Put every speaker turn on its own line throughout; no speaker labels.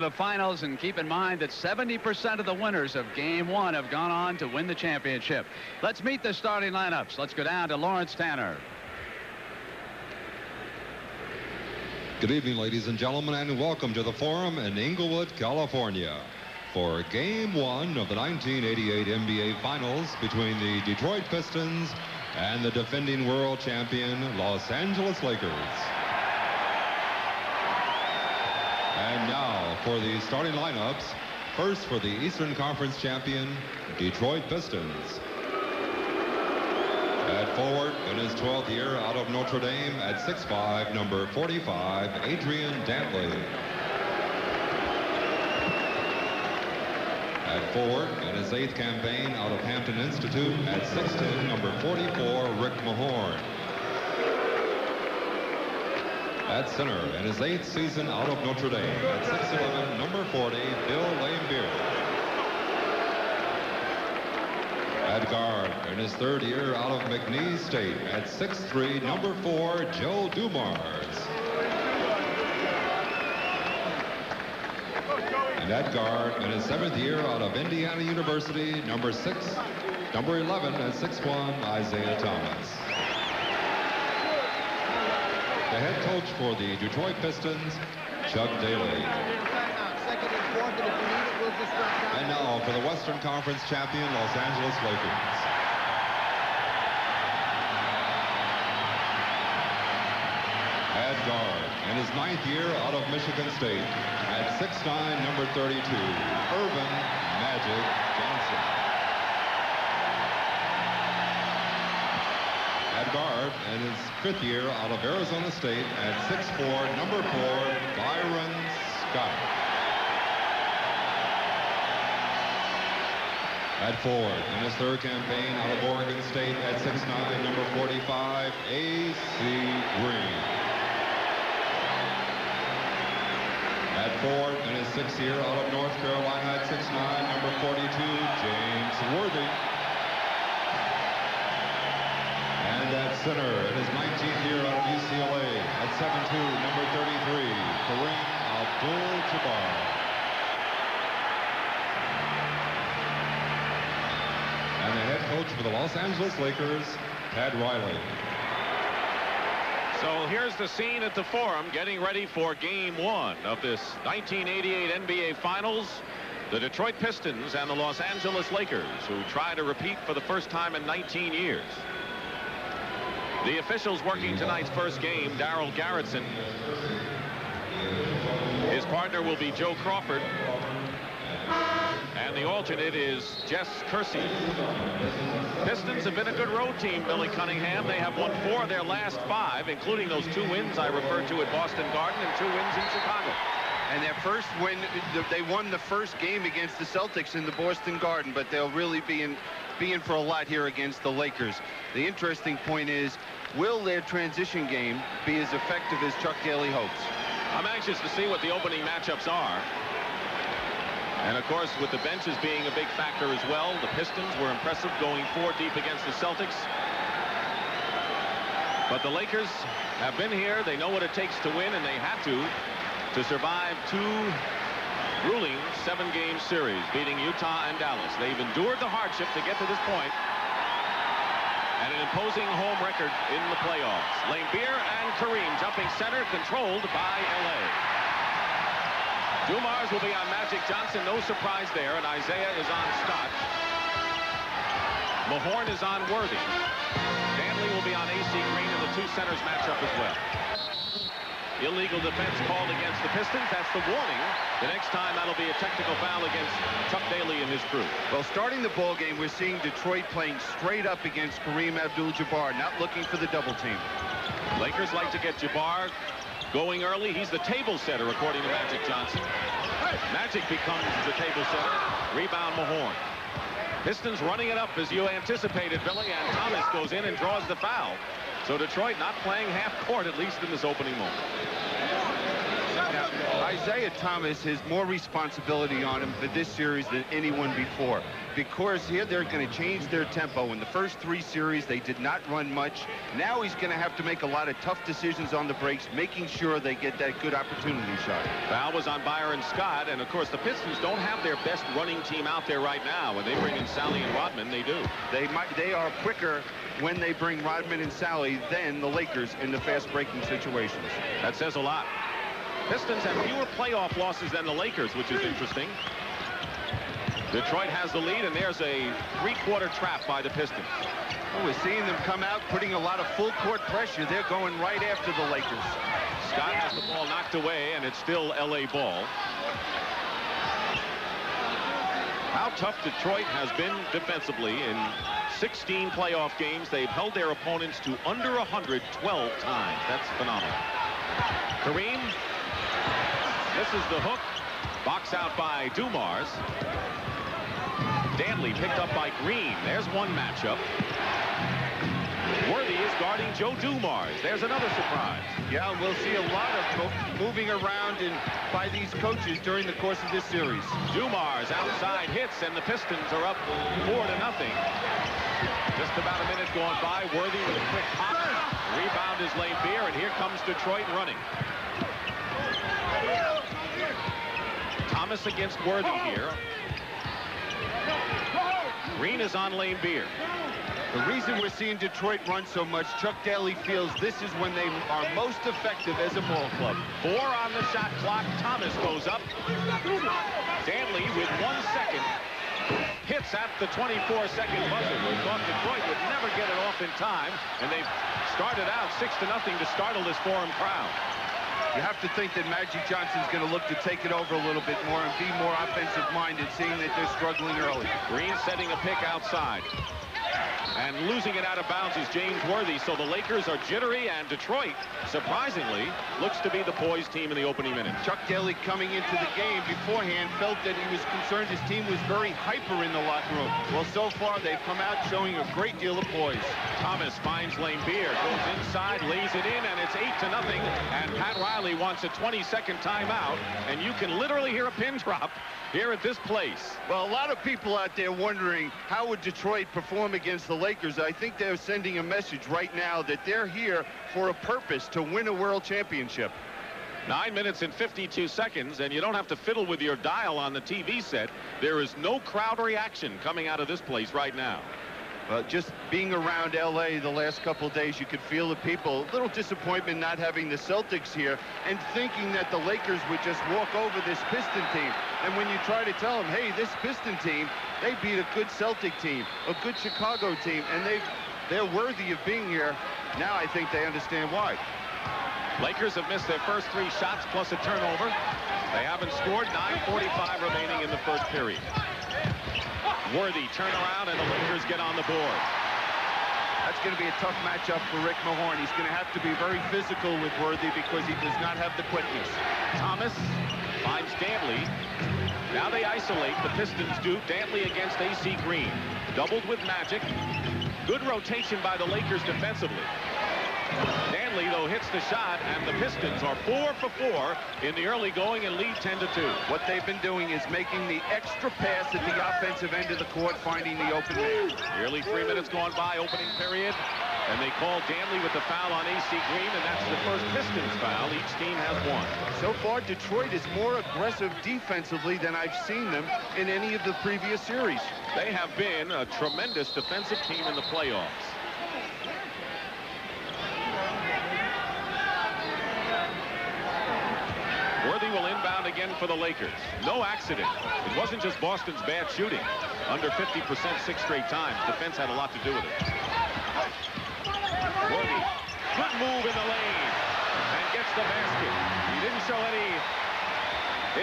The finals, and keep in mind that 70% of the winners of Game 1 have gone on to win the championship. Let's meet the starting lineups. Let's go down to Lawrence Tanner.
Good evening, ladies and gentlemen, and welcome to the Forum in Inglewood, California for Game 1 of the 1988 NBA Finals between the Detroit Pistons and the defending world champion Los Angeles Lakers. And now for the starting lineups. First, for the Eastern Conference champion, Detroit Pistons. At forward, in his 12th year out of Notre Dame, at 6'5", number 45, Adrian Dantley. At forward, in his 8th campaign out of Hampton Institute, at 6'10", number 44, Rick Mahorn. At center, in his 8th season out of Notre Dame, at 6'11", number 40, Bill Laimbeer. At guard, in his 3rd year out of McNeese State, at 6'3", number 4, Joe Dumars. And at guard, in his 7th year out of Indiana University, number 11, at 6'1", Isiah Thomas. The head coach for the Detroit Pistons, Chuck Daly. And now for the Western Conference champion, Los Angeles Lakers. At guard, in his 9th year out of Michigan State, at 6'9", number 32, Irvin Magic Johnson. At guard, in his 5th year out of Arizona State, at 6'4", number 4, Byron Scott. At forward, in his 3rd campaign out of Oregon State, at 6'9", number 45, A.C. Green. At forward, in his 6th year out of North Carolina, at 6'9", number 42, James Worthy. And at center, in his 19th year out of UCLA, at 7'2", number 33, Kareem Abdul-Jabbar. And the head coach for the Los Angeles Lakers, Tad Riley.
So here's the scene at the Forum, getting ready for Game 1 of this 1988 NBA Finals. The Detroit Pistons and the Los Angeles Lakers, who try to repeat for the first time in 19 years. The officials working tonight's first game, Darryl Garrettson. His partner will be Joe Crawford. And the alternate is Jess Kersey. Pistons have been a good road team, Billy Cunningham. They have won 4 of their last 5, including those 2 wins I referred to at Boston Garden and 2 wins in Chicago.
And their first win, they won the first game against the Celtics in the Boston Garden, but they'll really be in for a lot here against the Lakers. The interesting point is, will their transition game be as effective as Chuck Daly hopes?
I'm anxious to see what the opening matchups are. And of course, with the benches being a big factor as well, the Pistons were impressive going 4 deep against the Celtics. But the Lakers have been here. They know what it takes to win, and they had to survive 2 grueling 7-game series, beating Utah and Dallas. They've endured the hardship to get to this point, and an imposing home record in the playoffs. Laimbeer and Kareem jumping center, controlled by L.A. Dumars will be on Magic Johnson, no surprise there, and Isiah is on Scott. Mahorn is on Worthy. Dantley will be on A.C. Green, and the 2 centers match up as well. Illegal defense called against the Pistons. That's the warning. The next time, that'll be a technical foul against Chuck Daly and his crew.
Well, starting the ball game, we're seeing Detroit playing straight up against Kareem Abdul-Jabbar, not looking for the double team.
Lakers like to get Jabbar going early. He's the table setter, according to Magic Johnson. Magic becomes the table setter. Rebound Mahorn. Pistons running it up as you anticipated, Billy, and Thomas goes in and draws the foul. So Detroit not playing half court, at least in this opening moment.
Now, Isiah Thomas has more responsibility on him for this series than anyone before, because here they're going to change their tempo. In the first 3 series, they did not run much. Now he's going to have to make a lot of tough decisions on the breaks, making sure they get that good opportunity shot.
Foul was on Byron Scott, and of course the Pistons don't have their best running team out there right now. When they bring in Sally and Rodman, they do.
They are quicker when they bring Rodman and Sally than the Lakers in the fast-breaking situations.
That says a lot. Pistons have fewer playoff losses than the Lakers, which is interesting. Detroit has the lead, and there's a 3-quarter trap by the Pistons.
Oh, we're seeing them come out, putting a lot of full-court pressure. They're going right after the Lakers.
Scott has the ball knocked away, and it's still L.A. ball. How tough Detroit has been defensively. In 16 playoff games, they've held their opponents to under 100 12 times. That's phenomenal. Kareem misses the hook. Box out by Dumars. Dantley picked up by Green. There's one matchup. Worthy is guarding Joe Dumars. There's another surprise.
Yeah, we'll see a lot of moving around by these coaches during the course of this series.
Dumars outside hits, and the Pistons are up 4-0. Just about a minute gone by. Worthy with a quick pop. Rebound is Laimbeer, and here comes Detroit running. Thomas against Worthy here. Green is on Laimbeer.
The reason we're seeing Detroit run so much, Chuck Daly feels this is when they are most effective as a ball club.
4 on the shot clock. Thomas goes up. Dantley with 1 second hits at the 24-second buzzer. We thought Detroit would never get it off in time, and they've started out 6-0 to startle this Forum crowd.
You have to think that Magic Johnson's going to look to take it over a little bit more and be more offensive-minded, seeing that they're struggling early.
Green setting a pick outside. And losing it out of bounds is James Worthy. So the Lakers are jittery, and Detroit, surprisingly, looks to be the poised team in the opening minute.
Chuck Daly, coming into the game beforehand, felt that he was concerned his team was very hyper in the locker room. Well, so far, they've come out showing a great deal of poise.
Thomas finds Laimbeer, goes inside, lays it in, and it's 8-0. And Pat Riley wants a 20-second timeout, and you can literally hear a pin drop here at this place.
Well, a lot of people out there wondering how would Detroit perform against the Lakers. I think they're sending a message right now that they're here for a purpose, to win a world championship.
9 minutes and 52 seconds, and you don't have to fiddle with your dial on the TV set. There is no crowd reaction coming out of this place right now.
Just being around L.A. the last couple of days, you could feel the people. A little disappointment not having the Celtics here and thinking that the Lakers would just walk over this Piston team. And when you try to tell them, hey, this Piston team, they beat a good Celtic team, a good Chicago team, and they're worthy of being here. Now I think they understand why.
Lakers have missed their first 3 shots plus a turnover. They haven't scored. 9:45 remaining in the first period. Worthy turnaround, and the Lakers get on the board.
That's going to be a tough matchup for Rick Mahorn. He's going to have to be very physical with Worthy because he does not have the quickness.
Thomas finds Dantley. Now they isolate. The Pistons do. Dantley against A.C. Green. Doubled with Magic. Good rotation by the Lakers defensively. Dantley, though, hits the shot, and the Pistons are 4 for 4 in the early going and lead 10-2.
What they've been doing is making the extra pass at the offensive end of the court, finding the open man.
Nearly 3 minutes gone by, opening period, and they call Dantley with the foul on A.C. Green, and that's the first Pistons foul. Each team has 1.
So far, Detroit is more aggressive defensively than I've seen them in any of the previous series.
They have been a tremendous defensive team in the playoffs. Worthy will inbound again for the Lakers. No accident. It wasn't just Boston's bad shooting. Under 50% 6 straight times. Defense had a lot to do with it. Worthy, good move in the lane, and gets the basket. He didn't show any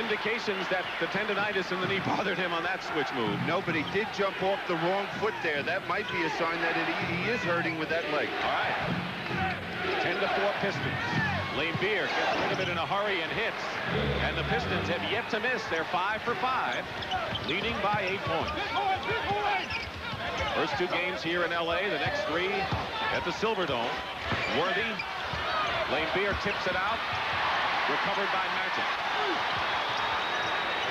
indications that the tendonitis in the knee bothered him on that switch move.
No, but he did jump off the wrong foot there. That might be a sign that he is hurting with that leg.
All right. 10-4 Pistons. Laimbeer gets rid of it in a hurry and hits. And the Pistons have yet to miss. They're 5 for 5, leading by 8 points. First 2 games here in L.A., the next 3 at the Silverdome. Worthy. Laimbeer tips it out. Recovered by Magic.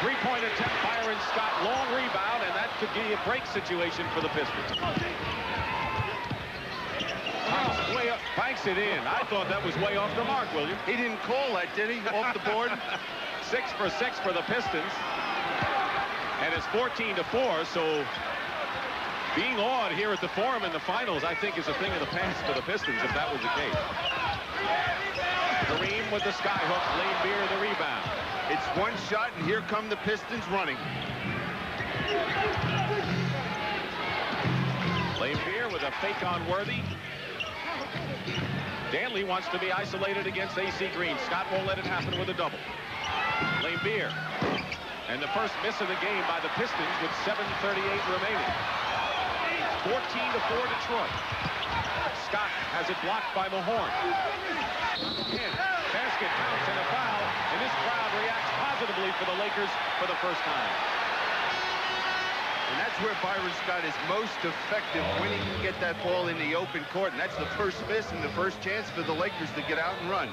Three-point attempt, Byron Scott, long rebound, and that could be a break situation for the Pistons. Way up, banks it in. I thought that was way off the mark, William.
He didn't call that, did he? Off the board?
6 for 6 for the Pistons. And it's 14-4, so being awed here at the Forum in the finals, I think, is a thing of the past for the Pistons, if that was the case. Kareem with the skyhook, Laimbeer the rebound.
It's one shot, and here come the Pistons running.
Laimbeer with a fake on Worthy. Dantley wants to be isolated against AC Green. Scott won't let it happen with a double. Laimbeer. And the first miss of the game by the Pistons with 7:38 remaining. 14-4 Detroit. Scott has it blocked by Mahorn. Basket counts and a foul, and this crowd reacts positively for the Lakers for the first time.
And that's where Byron Scott is most effective, when he can get that ball in the open court. And that's the first miss and the first chance for the Lakers to get out and run.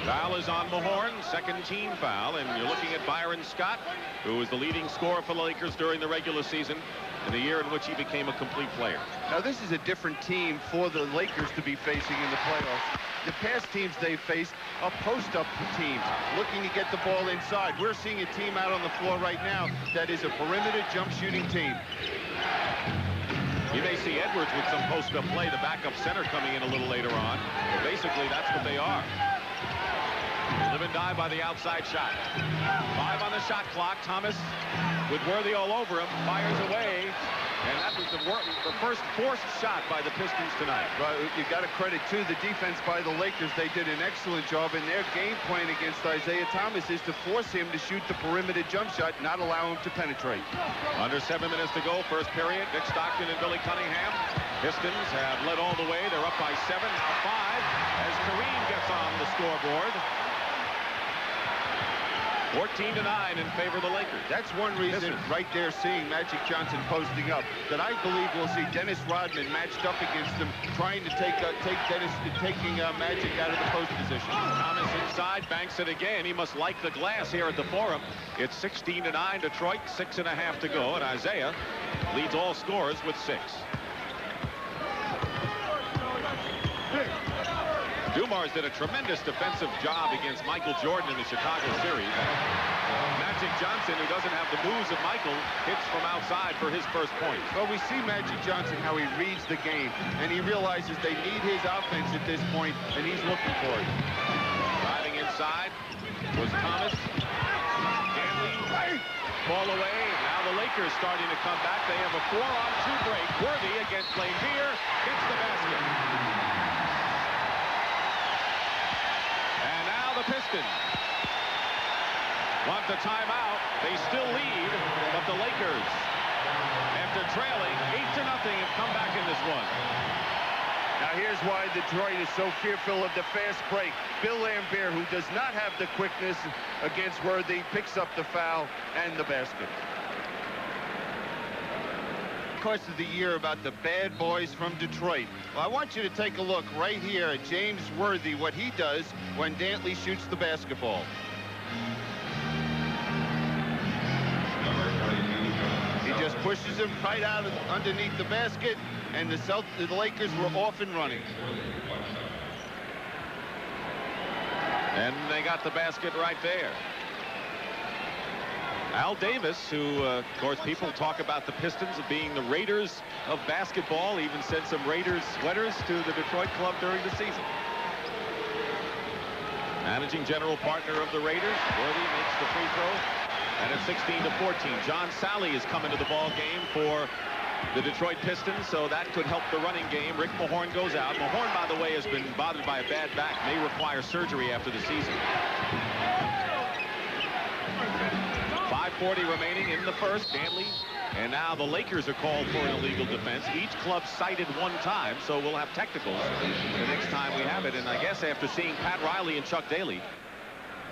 Foul is on Mahorn, second team foul, and you're looking at Byron Scott, who was the leading scorer for the Lakers during the regular season, in the year in which he became a complete player.
Now, this is a different team for the Lakers to be facing in the playoffs. The past teams they've faced are post-up teams, looking to get the ball inside. We're seeing a team out on the floor right now that is a perimeter jump shooting team.
You may see Edwards with some post-up play, the backup center coming in a little later on. But basically, that's what they are. Live and die by the outside shot. 5 on the shot clock. Thomas with Worthy all over him, fires away. And that was the first forced shot by the Pistons tonight.
Well, you got to credit, too, the defense by the Lakers. They did an excellent job in their game plan against Isiah Thomas is to force him to shoot the perimeter jump shot, not allow him to penetrate.
Under 7 minutes to go, first period. Dick Stockton and Billy Cunningham. Pistons have led all the way. They're up by 7, now 5, as Kareem gets on the scoreboard. 14-9 in favor of the Lakers.
That's one reason right there, seeing Magic Johnson posting up, that I believe we'll see Dennis Rodman matched up against him, trying to taking Magic out of the post position.
Thomas inside, banks it again. He must like the glass here at the Forum. It's 16-9 Detroit, 6.5 to go, and Isiah leads all scorers with 6. Dumars did a tremendous defensive job against Michael Jordan in the Chicago series. Magic Johnson, who doesn't have the moves of Michael, hits from outside for his first point.
Well, we see Magic Johnson, how he reads the game, and he realizes they need his offense at this point, and he's looking for it.
Driving inside was Thomas. Dantley, ball away. Now the Lakers starting to come back. They have a 4-on-2 break. Worthy against Laimbeer gets the basket. The Pistons want the timeout. They still lead, but the Lakers, after trailing 8-0, have come back in this one.
Now here's why Detroit is so fearful of the fast break. Bill Laimbeer, who does not have the quickness against Worthy, picks up the foul and the basket. Course of the year about the bad boys from Detroit. Well, I want you to take a look right here at James Worthy, what he does when Dantley shoots the basketball. He just pushes him right out underneath the basket, and the Lakers were off and running.
And they got the basket right there. Al Davis, who, of course, people talk about the Pistons of being the Raiders of basketball, even sent some Raiders sweaters to the Detroit club during the season. Managing general partner of the Raiders, Worthy makes the free throw, and it's 16-14. John Sally is coming to the ball game for the Detroit Pistons, so that could help the running game. Rick Mahorn goes out. Mahorn, by the way, has been bothered by a bad back, may require surgery after the season. 5:40 remaining in the first. Dantley, and now the Lakers are called for an illegal defense. Each club cited one time, so we'll have technicals the next time we have it. And I guess after seeing Pat Riley and Chuck Daly,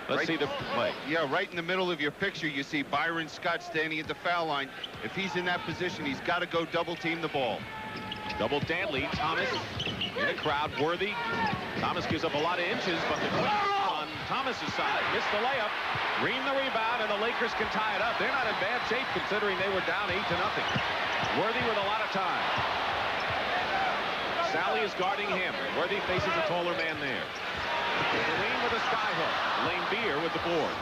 let's see the play.
Yeah, right in the middle of your picture, you see Byron Scott standing at the foul line. If he's in that position, he's got to go double team the ball.
Double Dantley, Thomas in the crowd, Worthy. Thomas gives up a lot of inches, but the quick on Thomas's side, missed the layup. Green the rebound, and the Lakers can tie it up. They're not in bad shape considering they were down 8-0. Worthy with a lot of time. Sally is guarding him. Worthy faces a taller man there. Kareem with a skyhook. Laimbeer with the board.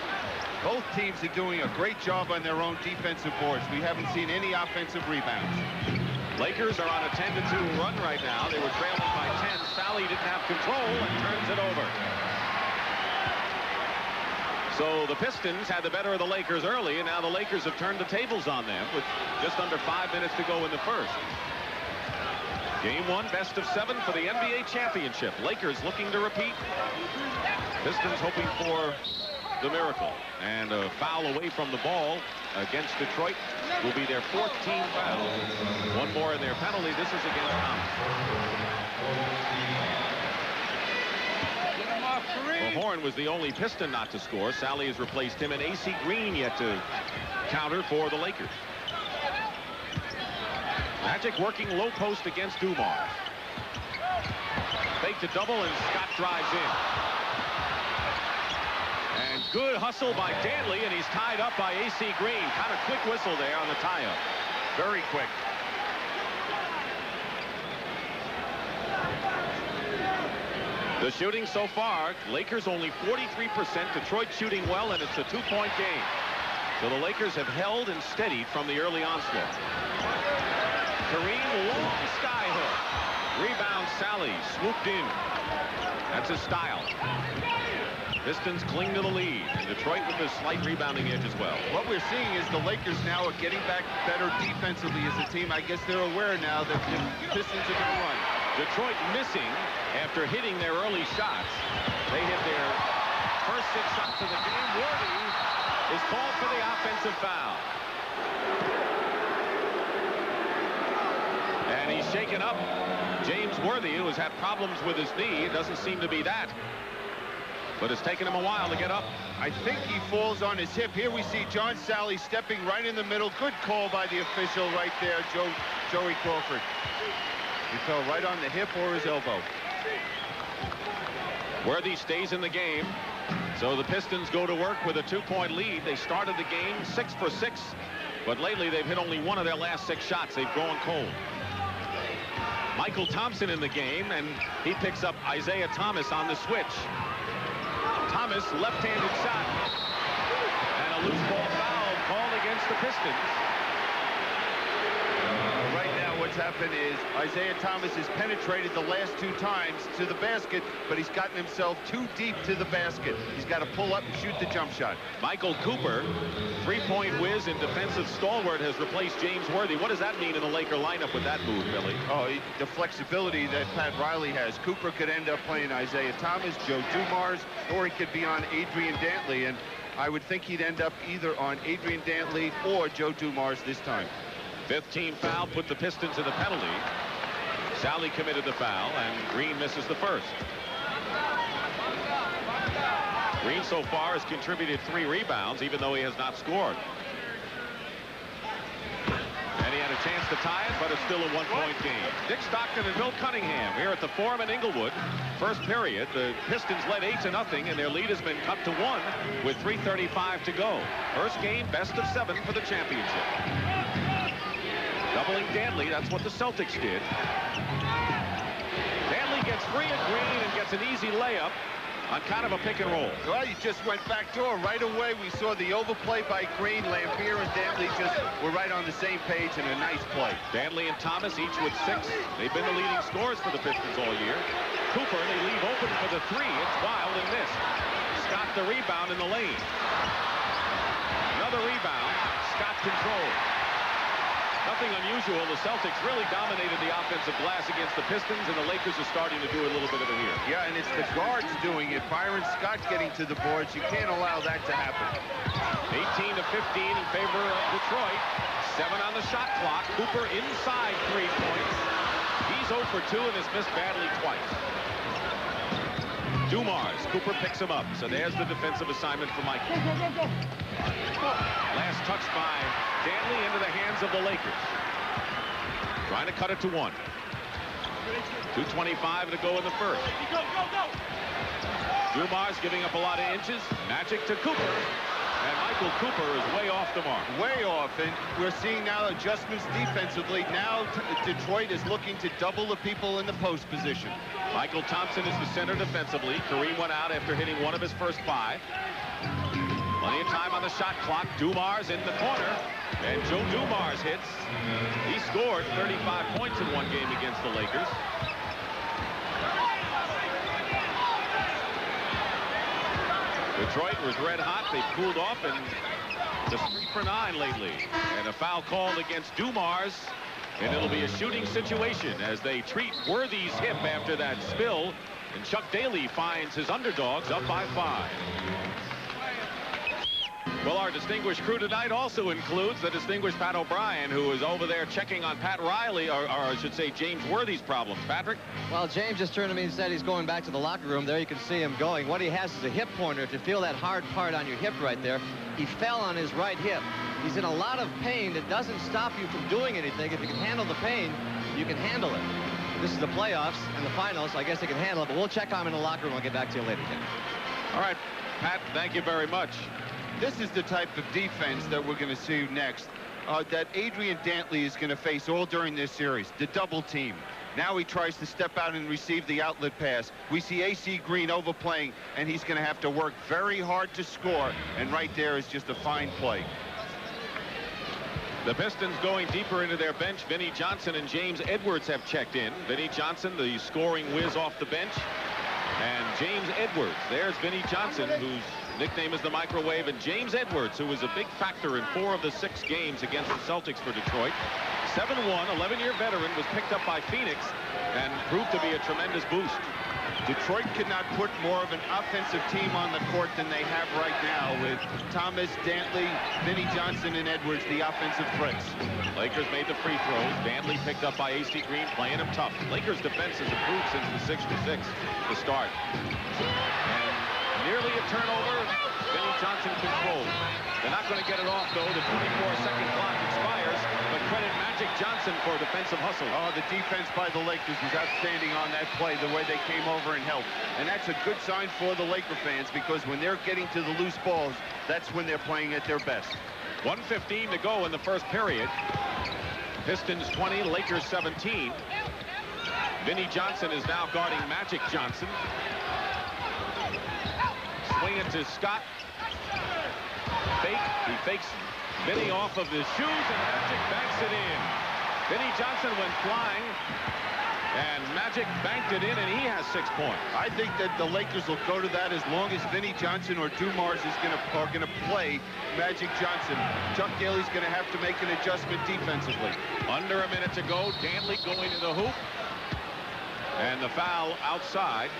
Both teams are doing a great job on their own defensive boards. We haven't seen any offensive rebounds.
Lakers are on a 10-2 run right now. They were trailing by 10. Sally didn't have control and turns it over. So the Pistons had the better of the Lakers early, and now the Lakers have turned the tables on them with just under 5 minutes to go in the first. Game 1, best of 7 for the NBA championship. Lakers looking to repeat. Pistons hoping for the miracle. And a foul away from the ball against Detroit will be their 4th team foul. One more in their penalty. This is against Thomas. Well, Horn was the only Piston not to score. Sally has replaced him, and A.C. Green yet to counter for the Lakers. Magic working low post against Dumars. Fake to double, and Scott drives in. And good hustle by Dantley, and he's tied up by A.C. Green. Kind of quick whistle there on the tie-up. Very quick. The shooting so far, Lakers only 43%. Detroit shooting well, and it's a 2-point game. So the Lakers have held and steadied from the early onslaught. Kareem, long skyhook. Rebound, Sally, swooped in. That's his style. Pistons cling to the lead, and Detroit with a slight rebounding edge as well.
What we're seeing is the Lakers now are getting back better defensively as a team. I guess they're aware now that the Pistons are going to run.
Detroit missing after hitting their early shots. They hit their first 6 shots of the game. Worthy is called for the offensive foul. And he's shaken up. James Worthy, who has had problems with his knee, it doesn't seem to be that. But it's taken him a while to get up.
I think he falls on his hip. Here we see John Sally stepping right in the middle. Good call by the official right there, Joey Crawford. He fell right on the hip or his elbow.
Worthy stays in the game. So the Pistons go to work with a 2-point lead. They started the game 6 for 6. But lately they've hit only 1 of their last 6 shots. They've gone cold. Michael Thompson in the game, and he picks up Isiah Thomas on the switch. Thomas, left-handed shot, and a loose ball foul called against the Pistons.
Right now what's happened is Isiah Thomas has penetrated the last 2 times to the basket, but he's gotten himself too deep to the basket. He's got to pull up and shoot the jump shot.
Michael Cooper, 3-point whiz and defensive stalwart, has replaced James Worthy. What does that mean in the Laker lineup with that move, Billy?
Oh, the flexibility that Pat Riley has. Cooper could end up playing Isiah Thomas, Joe Dumars, or he could be on Adrian Dantley, and I would think he'd end up either on Adrian Dantley or Joe Dumars this time.
5th team foul put the Pistons in the penalty. Sally committed the foul, and Green misses the first. Green so far has contributed 3 rebounds, even though he has not scored. And he had a chance to tie it, but it's still a 1-point game. Dick Stockton and Bill Cunningham here at the Forum in Inglewood. First period, the Pistons led 8-0, and their lead has been cut to 1 with 3:35 to go. First game, best of 7 for the championship. Doubling Dantley, that's what the Celtics did. Dantley gets free of Green and gets an easy layup on kind of a pick and roll.
Well, he just went back door right away. We saw the overplay by Green. Laimbeer and Dantley just were right on the same page, and a nice play.
Dantley and Thomas each with 6. They've been the leading scorers for the Pistons all year. Cooper, they leave open for the 3. It's wild and missed. Scott the rebound in the lane. Another rebound. Scott controlled. Nothing unusual. The Celtics really dominated the offensive glass against the Pistons, and the Lakers are starting to do a little bit of it here.
Yeah, and it's the guards doing it. Byron Scott getting to the boards. You can't allow that to happen.
18-15 in favor of Detroit. 7 on the shot clock. Cooper inside 3 points. He's 0 for 2 and has missed badly twice. Dumars. Cooper picks him up. So there's the defensive assignment for Michael. Last touch by Dantley into the hands of the Lakers. Trying to cut it to 1. 2:25 to go in the first. Dumars giving up a lot of inches. Magic to Cooper. And Michael Cooper is way off the mark.
Way off, and we're seeing now adjustments defensively. Now Detroit is looking to double the people in the post position.
Michael Thompson is the center defensively. Kareem went out after hitting one of his first 5. Plenty of time on the shot clock. Dumars in the corner. And Joe Dumars hits. He scored 35 points in one game against the Lakers. Detroit was red hot. They cooled off and just 3 for 9 lately. And a foul called against Dumars. And it'll be a shooting situation as they treat Worthy's hip after that spill. And Chuck Daly finds his underdogs up by 5. Well, our distinguished crew tonight also includes the distinguished Pat O'Brien, who is over there checking on Pat Riley, or I should say James Worthy's problems. Patrick?
Well, James just turned to me and said he's going back to the locker room. There you can see him going. What he has is a hip pointer. If you feel that hard part on your hip right there, he fell on his right hip. He's in a lot of pain. That doesn't stop you from doing anything. If you can handle the pain, you can handle it. This is the playoffs and the finals, so I guess he can handle it. But we'll check on him in the locker room. I'll get back to you later, James.
All right, Pat, thank you very much.
This is the type of defense that we're going to see next, that Adrian Dantley is going to face all during this series, the double team. Now he tries to step out and receive the outlet pass. We see AC Green overplaying, and he's going to have to work very hard to score, and right there is just a fine play.
The Pistons going deeper into their bench. Vinnie Johnson and James Edwards have checked in. Vinnie Johnson, the scoring whiz off the bench, and James Edwards. There's Vinnie Johnson, whose nickname is the Microwave, and James Edwards, who was a big factor in 4 of the 6 games against the Celtics for Detroit. 7-1, 11-year veteran, was picked up by Phoenix and proved to be a tremendous boost.
Detroit could not put more of an offensive team on the court than they have right now with Thomas, Dantley, Vinnie Johnson, and Edwards, the offensive threats.
Lakers made the free throws. Dantley picked up by AC Green, playing him tough. Lakers defense has improved since the 6-for-6 to start. And nearly a turnover. Vinnie Johnson controlled. They're not going to get it off, though. The 24-second clock expires, but credit Magic Johnson for defensive hustle.
Oh, the defense by the Lakers was outstanding on that play, the way they came over and helped. And that's a good sign for the Laker fans, because when they're getting to the loose balls, that's when they're playing at their best.
1:15 to go in the first period. Pistons 20, Lakers 17. Vinnie Johnson is now guarding Magic Johnson. Swing it to Scott. Fake. He fakes Vinnie off of his shoes, and Magic banks it in. Vinnie Johnson went flying, and Magic banked it in, and he has 6 points.
I think that the Lakers will go to that as long as Vinnie Johnson or Dumars is are going to play Magic Johnson. Chuck Daly's going to have to make an adjustment defensively.
Under a minute to go. Dantley going to the hoop, and the foul outside.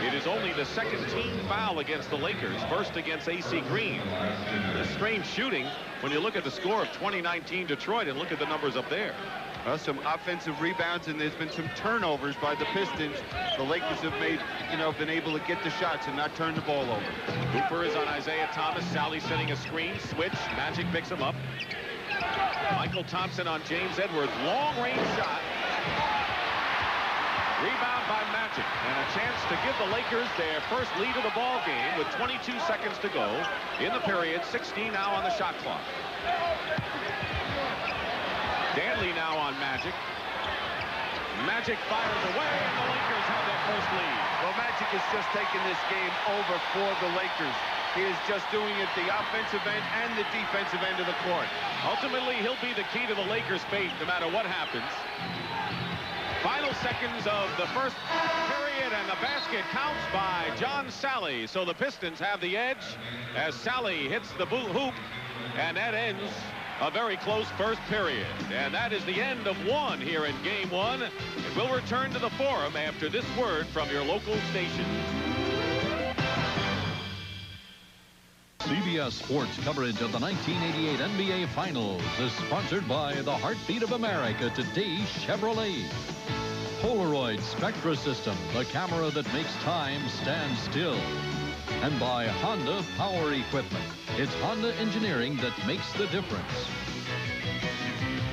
It is only the 2nd team foul against the Lakers, first against AC Green. Strange shooting when you look at the score of 2019 Detroit and look at the numbers up there.
Well, some offensive rebounds, and there's been some turnovers by the Pistons. The Lakers have been able to get the shots and not turn the ball over.
Cooper is on Isiah Thomas. Sally setting a screen. Switch. Magic picks him up. Michael Thompson on James Edwards. Long-range shot. Rebound by Magic, and a chance to give the Lakers their first lead of the ball game with 22 seconds to go in the period. 16 now on the shot clock. Dantley now on Magic. Magic fires away, and the Lakers have their first lead.
Well, Magic has just taken this game over for the Lakers. He is just doing it the offensive end and the defensive end of the court.
Ultimately, he'll be the key to the Lakers' fate no matter what happens. Final seconds of the first period, and the basket counts by John Sally. So the Pistons have the edge as Sally hits the hoop, and that ends a very close first period. And that is the end of 1 here in Game 1. And we'll return to the Forum after this word from your local station.
CBS Sports coverage of the 1988 NBA Finals is sponsored by the Heartbeat of America, today's Chevrolet. Polaroid Spectra System, the camera that makes time stand still. And by Honda Power Equipment. It's Honda engineering that makes the difference.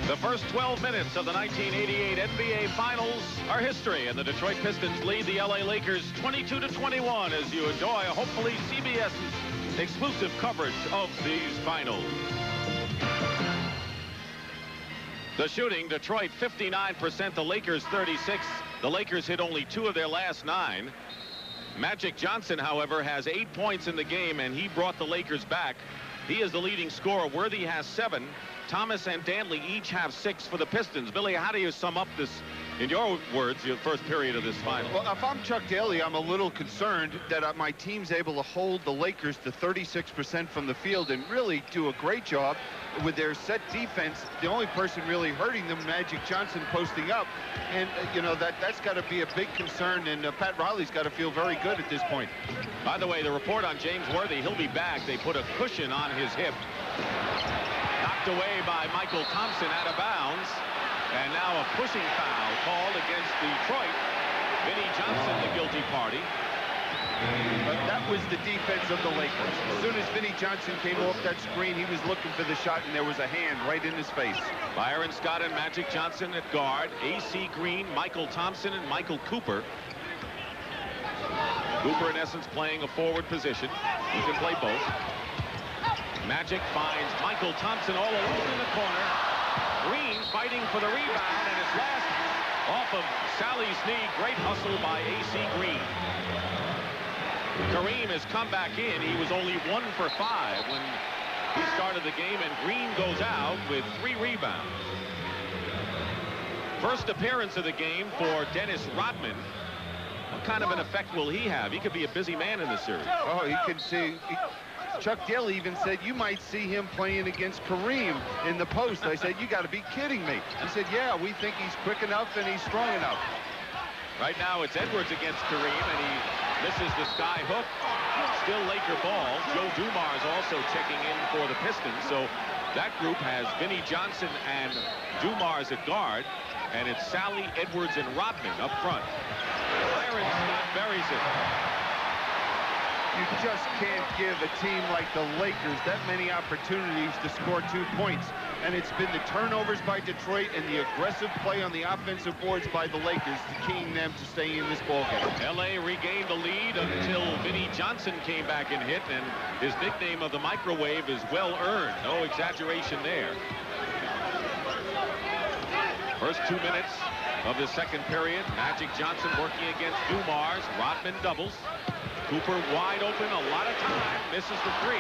The first 12 minutes of the 1988 NBA Finals are history, and the Detroit Pistons lead the LA Lakers 22-21 as you enjoy, hopefully, CBS's exclusive coverage of these finals. The shooting, Detroit 59%, the Lakers 36%. The Lakers hit only 2 of their last 9. Magic Johnson, however, has 8 points in the game, and he brought the Lakers back. He is the leading scorer. Worthy has 7. Thomas and Dantley each have 6 for the Pistons. Billy, how do you sum up this, in your words, your first period of this final?
Well, if I'm Chuck Daly, I'm a little concerned that my team's able to hold the Lakers to 36% from the field and really do a great job with their set defense. The only person really hurting them, Magic Johnson, posting up. And, you know, that's got to be a big concern, and Pat Riley's got to feel very good at this point.
By the way, the report on James Worthy, he'll be back. They put a cushion on his hip. Knocked away by Michael Thompson out of bounds. And now a pushing foul called against Detroit. Vinnie Johnson, the guilty party.
But that was the defense of the Lakers. As soon as Vinnie Johnson came off that screen, he was looking for the shot, and there was a hand right in his face.
Byron Scott and Magic Johnson at guard. A.C. Green, Michael Thompson, and Michael Cooper. Cooper, in essence, playing a forward position. He can play both. Magic finds Michael Thompson all alone in the corner. Green fighting for the rebound, and it's last off of Sally's knee. Great hustle by A.C. Green. Kareem has come back in. He was only 1 for 5 when he started the game, and Green goes out with 3 rebounds. First appearance of the game for Dennis Rodman. What kind of an effect will he have? He could be a busy man in this series.
Oh, he can see. Chuck Daly even said you might see him playing against Kareem in the post. I said, you got to be kidding me. He said, yeah, we think he's quick enough and he's strong enough.
Right now it's Edwards against Kareem, and he misses the sky hook. Still Laker ball. Joe Dumars also checking in for the Pistons. So that group has Vinnie Johnson and Dumars at guard, and it's Sally, Edwards, and Rodman up front. Byron Scott buries it.
You just can't give a team like the Lakers that many opportunities to score 2 points. And it's been the turnovers by Detroit and the aggressive play on the offensive boards by the Lakers keying them to stay in this ballgame.
L.A. regained the lead until Vinnie Johnson came back and hit, and his nickname of the microwave is well earned. No exaggeration there. First 2 minutes of the second period. Magic Johnson working against Dumars. Rodman doubles. Cooper wide open, a lot of time, misses the 3.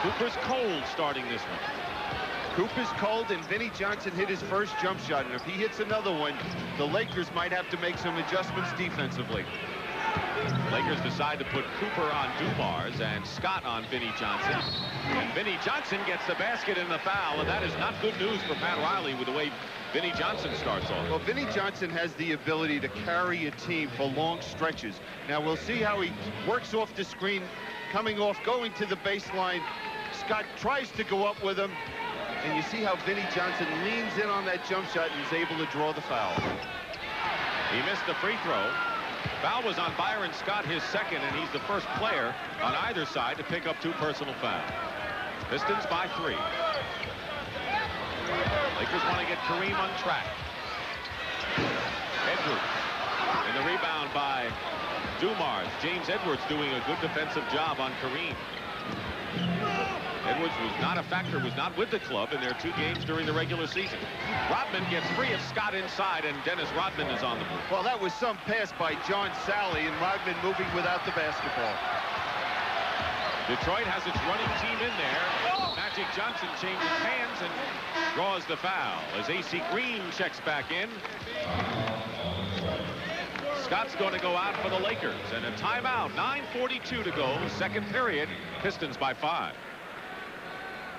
Cooper's cold starting this one.
Cooper's cold, and Vinnie Johnson hit his first jump shot, and if he hits another one, the Lakers might have to make some adjustments defensively.
Lakers decide to put Cooper on Dumars and Scott on Vinnie Johnson. And Vinnie Johnson gets the basket in the foul, and that is not good news for Pat Riley with the way Vinnie Johnson starts off.
Well, Vinnie Johnson has the ability to carry a team for long stretches. Now, we'll see how he works off the screen, coming off, going to the baseline. Scott tries to go up with him, and you see how Vinnie Johnson leans in on that jump shot and is able to draw the foul.
He missed the free throw. Foul was on Byron Scott, his second, and he's the first player on either side to pick up 2 personal fouls. Pistons by 3. Lakers want to get Kareem on track. Edwards. And the rebound by Dumars. James Edwards doing a good defensive job on Kareem. Edwards was not a factor, was not with the club in their 2 games during the regular season. Rodman gets free of Scott inside, and Dennis Rodman is on the move.
Well, that was some pass by John Sally, and Rodman moving without the basketball.
Detroit has its running team in there. Magic Johnson changes hands and draws the foul as A.C. Green checks back in. Scott's going to go out for the Lakers, and a timeout. 9:42 to go, second period. Pistons by 5.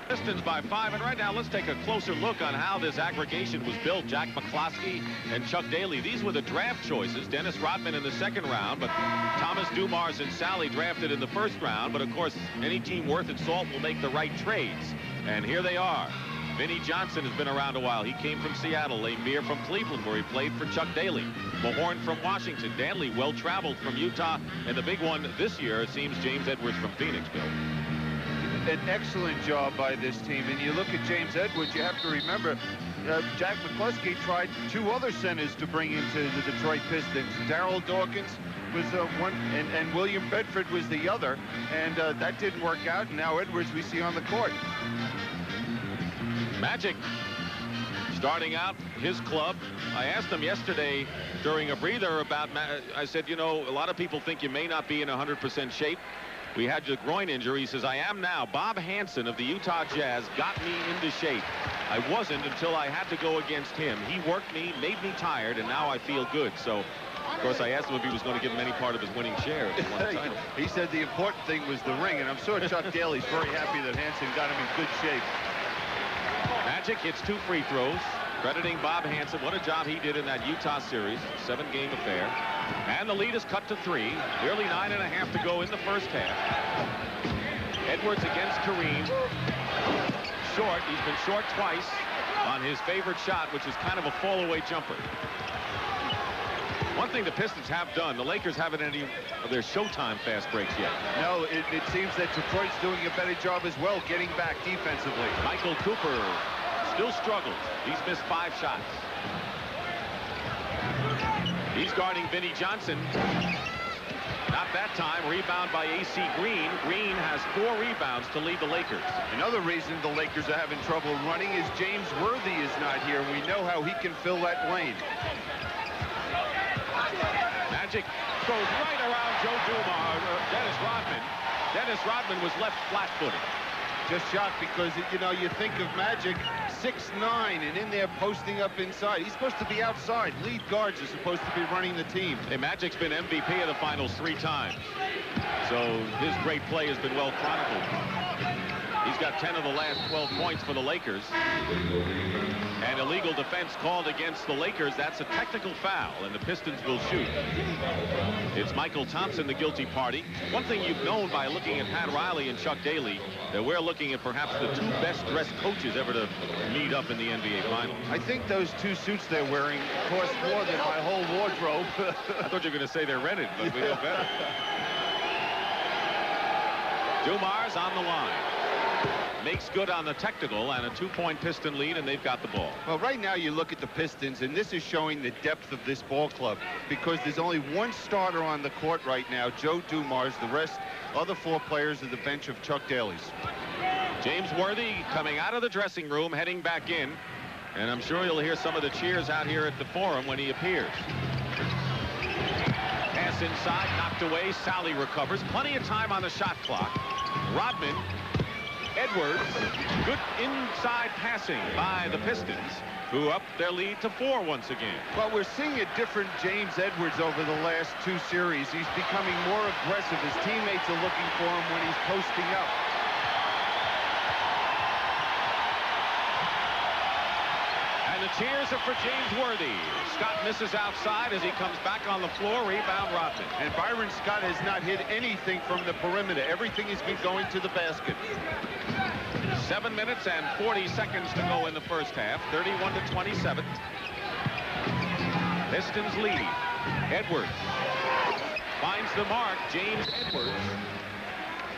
Pistons by 5, and right now let's take a closer look on how this aggregation was built. Jack McCloskey and Chuck Daly, these were the draft choices. Dennis Rodman in the second round, but Thomas, Dumars, and Sally drafted in the first round. But of course, any team worth its salt will make the right trades, and here they are. Vinnie Johnson has been around a while. He came from Seattle. Laimbeer from Cleveland, where he played for Chuck Daly. Mahorn from Washington. Dantley, well-traveled from Utah. And the big one this year, it seems, James Edwards from Phoenix, Bill.
an excellent job by this team. And you look at James Edwards, you have to remember, Jack McCluskey tried 2 other centers to bring into the Detroit Pistons. Darryl Dawkins was one, and William Bedford was the other, and that didn't work out. And now Edwards we see on the court.
Magic starting out his club. I asked him yesterday during a breather about, I said, you know, a lot of people think you may not be in 100% shape. We had your groin injury. He says, I am now. Bob Hansen of the Utah Jazz got me into shape. I wasn't until I had to go against him. He worked me, made me tired, and now I feel good. So, of course, I asked him if he was going to give him any part of his winning share if he won the title.
He said the important thing was the ring, and I'm sure Chuck Daly's very happy that Hansen got him in good shape.
Magic hits 2 free throws, crediting Bob Hansen. What a job he did in that Utah series, 7-game affair. And the lead is cut to 3. Nearly 9.5 to go in the first half. Edwards against Kareem. Short. He's been short twice on his favorite shot, which is kind of a fall-away jumper. One thing the Pistons have done, the Lakers haven't any of their Showtime fast breaks yet.
No, it seems that Detroit's doing a better job as well, getting back defensively.
Michael Cooper still struggles. He's missed 5 shots. He's guarding Vinnie Johnson. Not that time. Rebound by A.C. Green. Green has 4 rebounds to lead the Lakers.
Another reason the Lakers are having trouble running is James Worthy is not here. We know how he can fill that lane.
Magic goes right around Joe Dumars, Dennis Rodman. Dennis Rodman was left flat-footed.
Just shocked because, you know, you think of Magic 6'9", and in there posting up inside. He's supposed to be outside. Lead guards are supposed to be running the team.
Hey, Magic's been MVP of the finals 3 times. So his great play has been well chronicled. He's got 10 of the last 12 points for the Lakers. And illegal defense called against the Lakers. That's a technical foul, and the Pistons will shoot. It's Michael Thompson, the guilty party. One thing you've known by looking at Pat Riley and Chuck Daly, that we're looking at perhaps the 2 best-dressed coaches ever to meet up in the NBA Finals.
I think those 2 suits they're wearing cost more than my whole wardrobe.
I thought you were going to say they're rented, but we know better. Dumars on the line. Makes good on the technical, and a 2-point Piston lead, and they've got the ball.
Well, right now you look at the Pistons, and this is showing the depth of this ball club because there's only 1 starter on the court right now, Joe Dumars. The rest, other 4 players are the bench of Chuck Daly's.
James Worthy coming out of the dressing room, heading back in, and I'm sure you'll hear some of the cheers out here at the Forum when he appears. Pass inside, knocked away. Sally recovers. Plenty of time on the shot clock. Rodman. Edwards, good inside passing by the Pistons, who up their lead to 4 once again.
Well, we're seeing a different James Edwards over the last 2 series. He's becoming more aggressive. His teammates are looking for him when he's posting up.
And the cheers are for James Worthy. Scott misses outside as he comes back on the floor. Rebound Rodman.
And Byron Scott has not hit anything from the perimeter. Everything has been going to the basket.
7 minutes and 40 seconds to go in the first half. 31-27. Pistons lead. Edwards finds the mark. James Edwards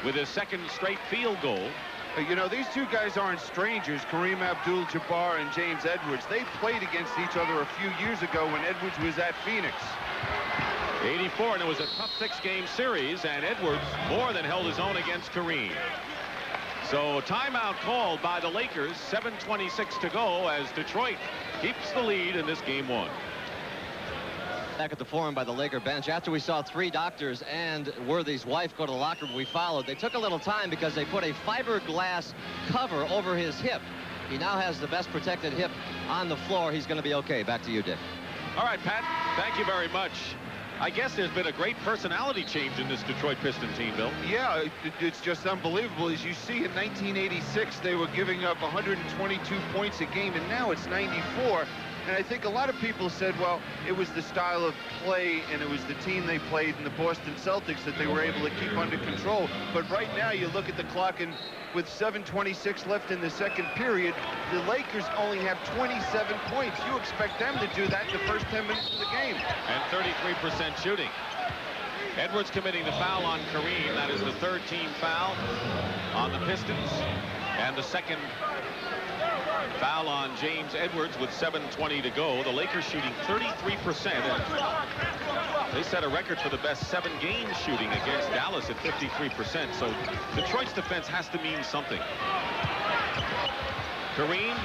with his 2nd straight field goal.
You know, these 2 guys aren't strangers, Kareem Abdul-Jabbar and James Edwards. They played against each other a few years ago when Edwards was at Phoenix.
84, and it was a tough 6-game series, and Edwards more than held his own against Kareem. So timeout called by the Lakers, 7:26 to go as Detroit keeps the lead in this game 1.
Back at the Forum by the Laker bench, after we saw 3 doctors and Worthy's wife go to the locker room, we followed. They took a little time because they put a fiberglass cover over his hip. He now has the best protected hip on the floor. He's going to be okay. Back to you, Dick.
All right, Pat, thank you very much. I guess there's been a great personality change in this Detroit Piston team, Bill.
Yeah, it's just unbelievable. As you see, in 1986, they were giving up 122 points a game, and now it's 94. And I think a lot of people said, well, it was the style of play and it was the team they played in the Boston Celtics that they were able to keep under control. But right now you look at the clock, and with 7:26 left in the 2nd period, the Lakers only have 27 points. You expect them to do that in the first 10 minutes of the game.
And 33% shooting. Edwards committing the foul on Kareem. That is the third team foul on the Pistons. And the second foul on James Edwards with 7:20 to go. The Lakers shooting 33%. They set a record for the best 7-game shooting against Dallas at 53%. So Detroit's defense has to mean something. Kareem, 1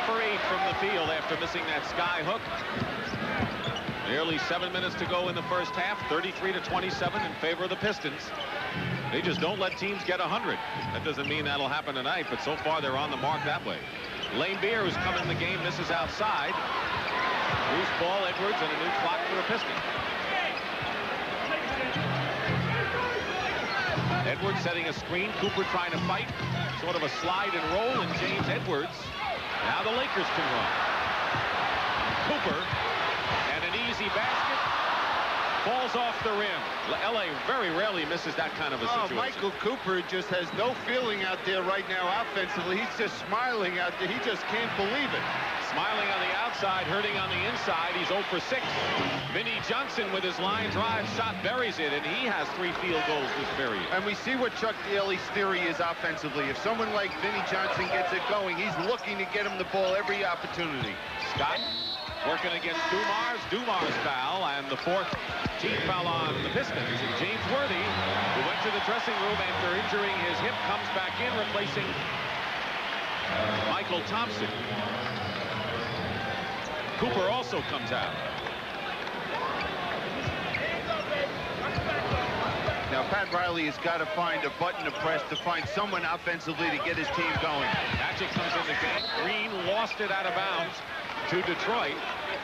for 8 from the field after missing that sky hook. Nearly 7 minutes to go in the first half. 33-27 in favor of the Pistons. They just don't let teams get 100. That doesn't mean that'll happen tonight, but so far they're on the mark that way. Laimbeer, who's come in the game, misses outside. Loose ball, Edwards, and a new clock for the Pistons. Edwards setting a screen. Cooper trying to fight. Sort of a slide and roll, and James Edwards. Now the Lakers can run. Cooper, and an easy basket. Falls off the rim. L.A. very rarely misses that kind of a situation.
Michael Cooper just has no feeling out there right now offensively. He's just smiling out there. He just can't believe it.
Smiling on the outside, hurting on the inside. He's 0 for 6. Vinnie Johnson with his line drive shot buries it, and he has 3 field goals this period.
And we see what Chuck Daly's theory is offensively. If someone like Vinnie Johnson gets it going, he's looking to get him the ball every opportunity.
Scott working against Dumars. Dumars foul, and the 4th team foul on the Pistons. And James Worthy, who went to the dressing room after injuring his hip, comes back in, replacing Michael Thompson. Cooper also comes out.
Now, Pat Riley has got to find a button to press to find someone offensively to get his team going.
Magic comes in the game. Green lost it out of bounds to Detroit.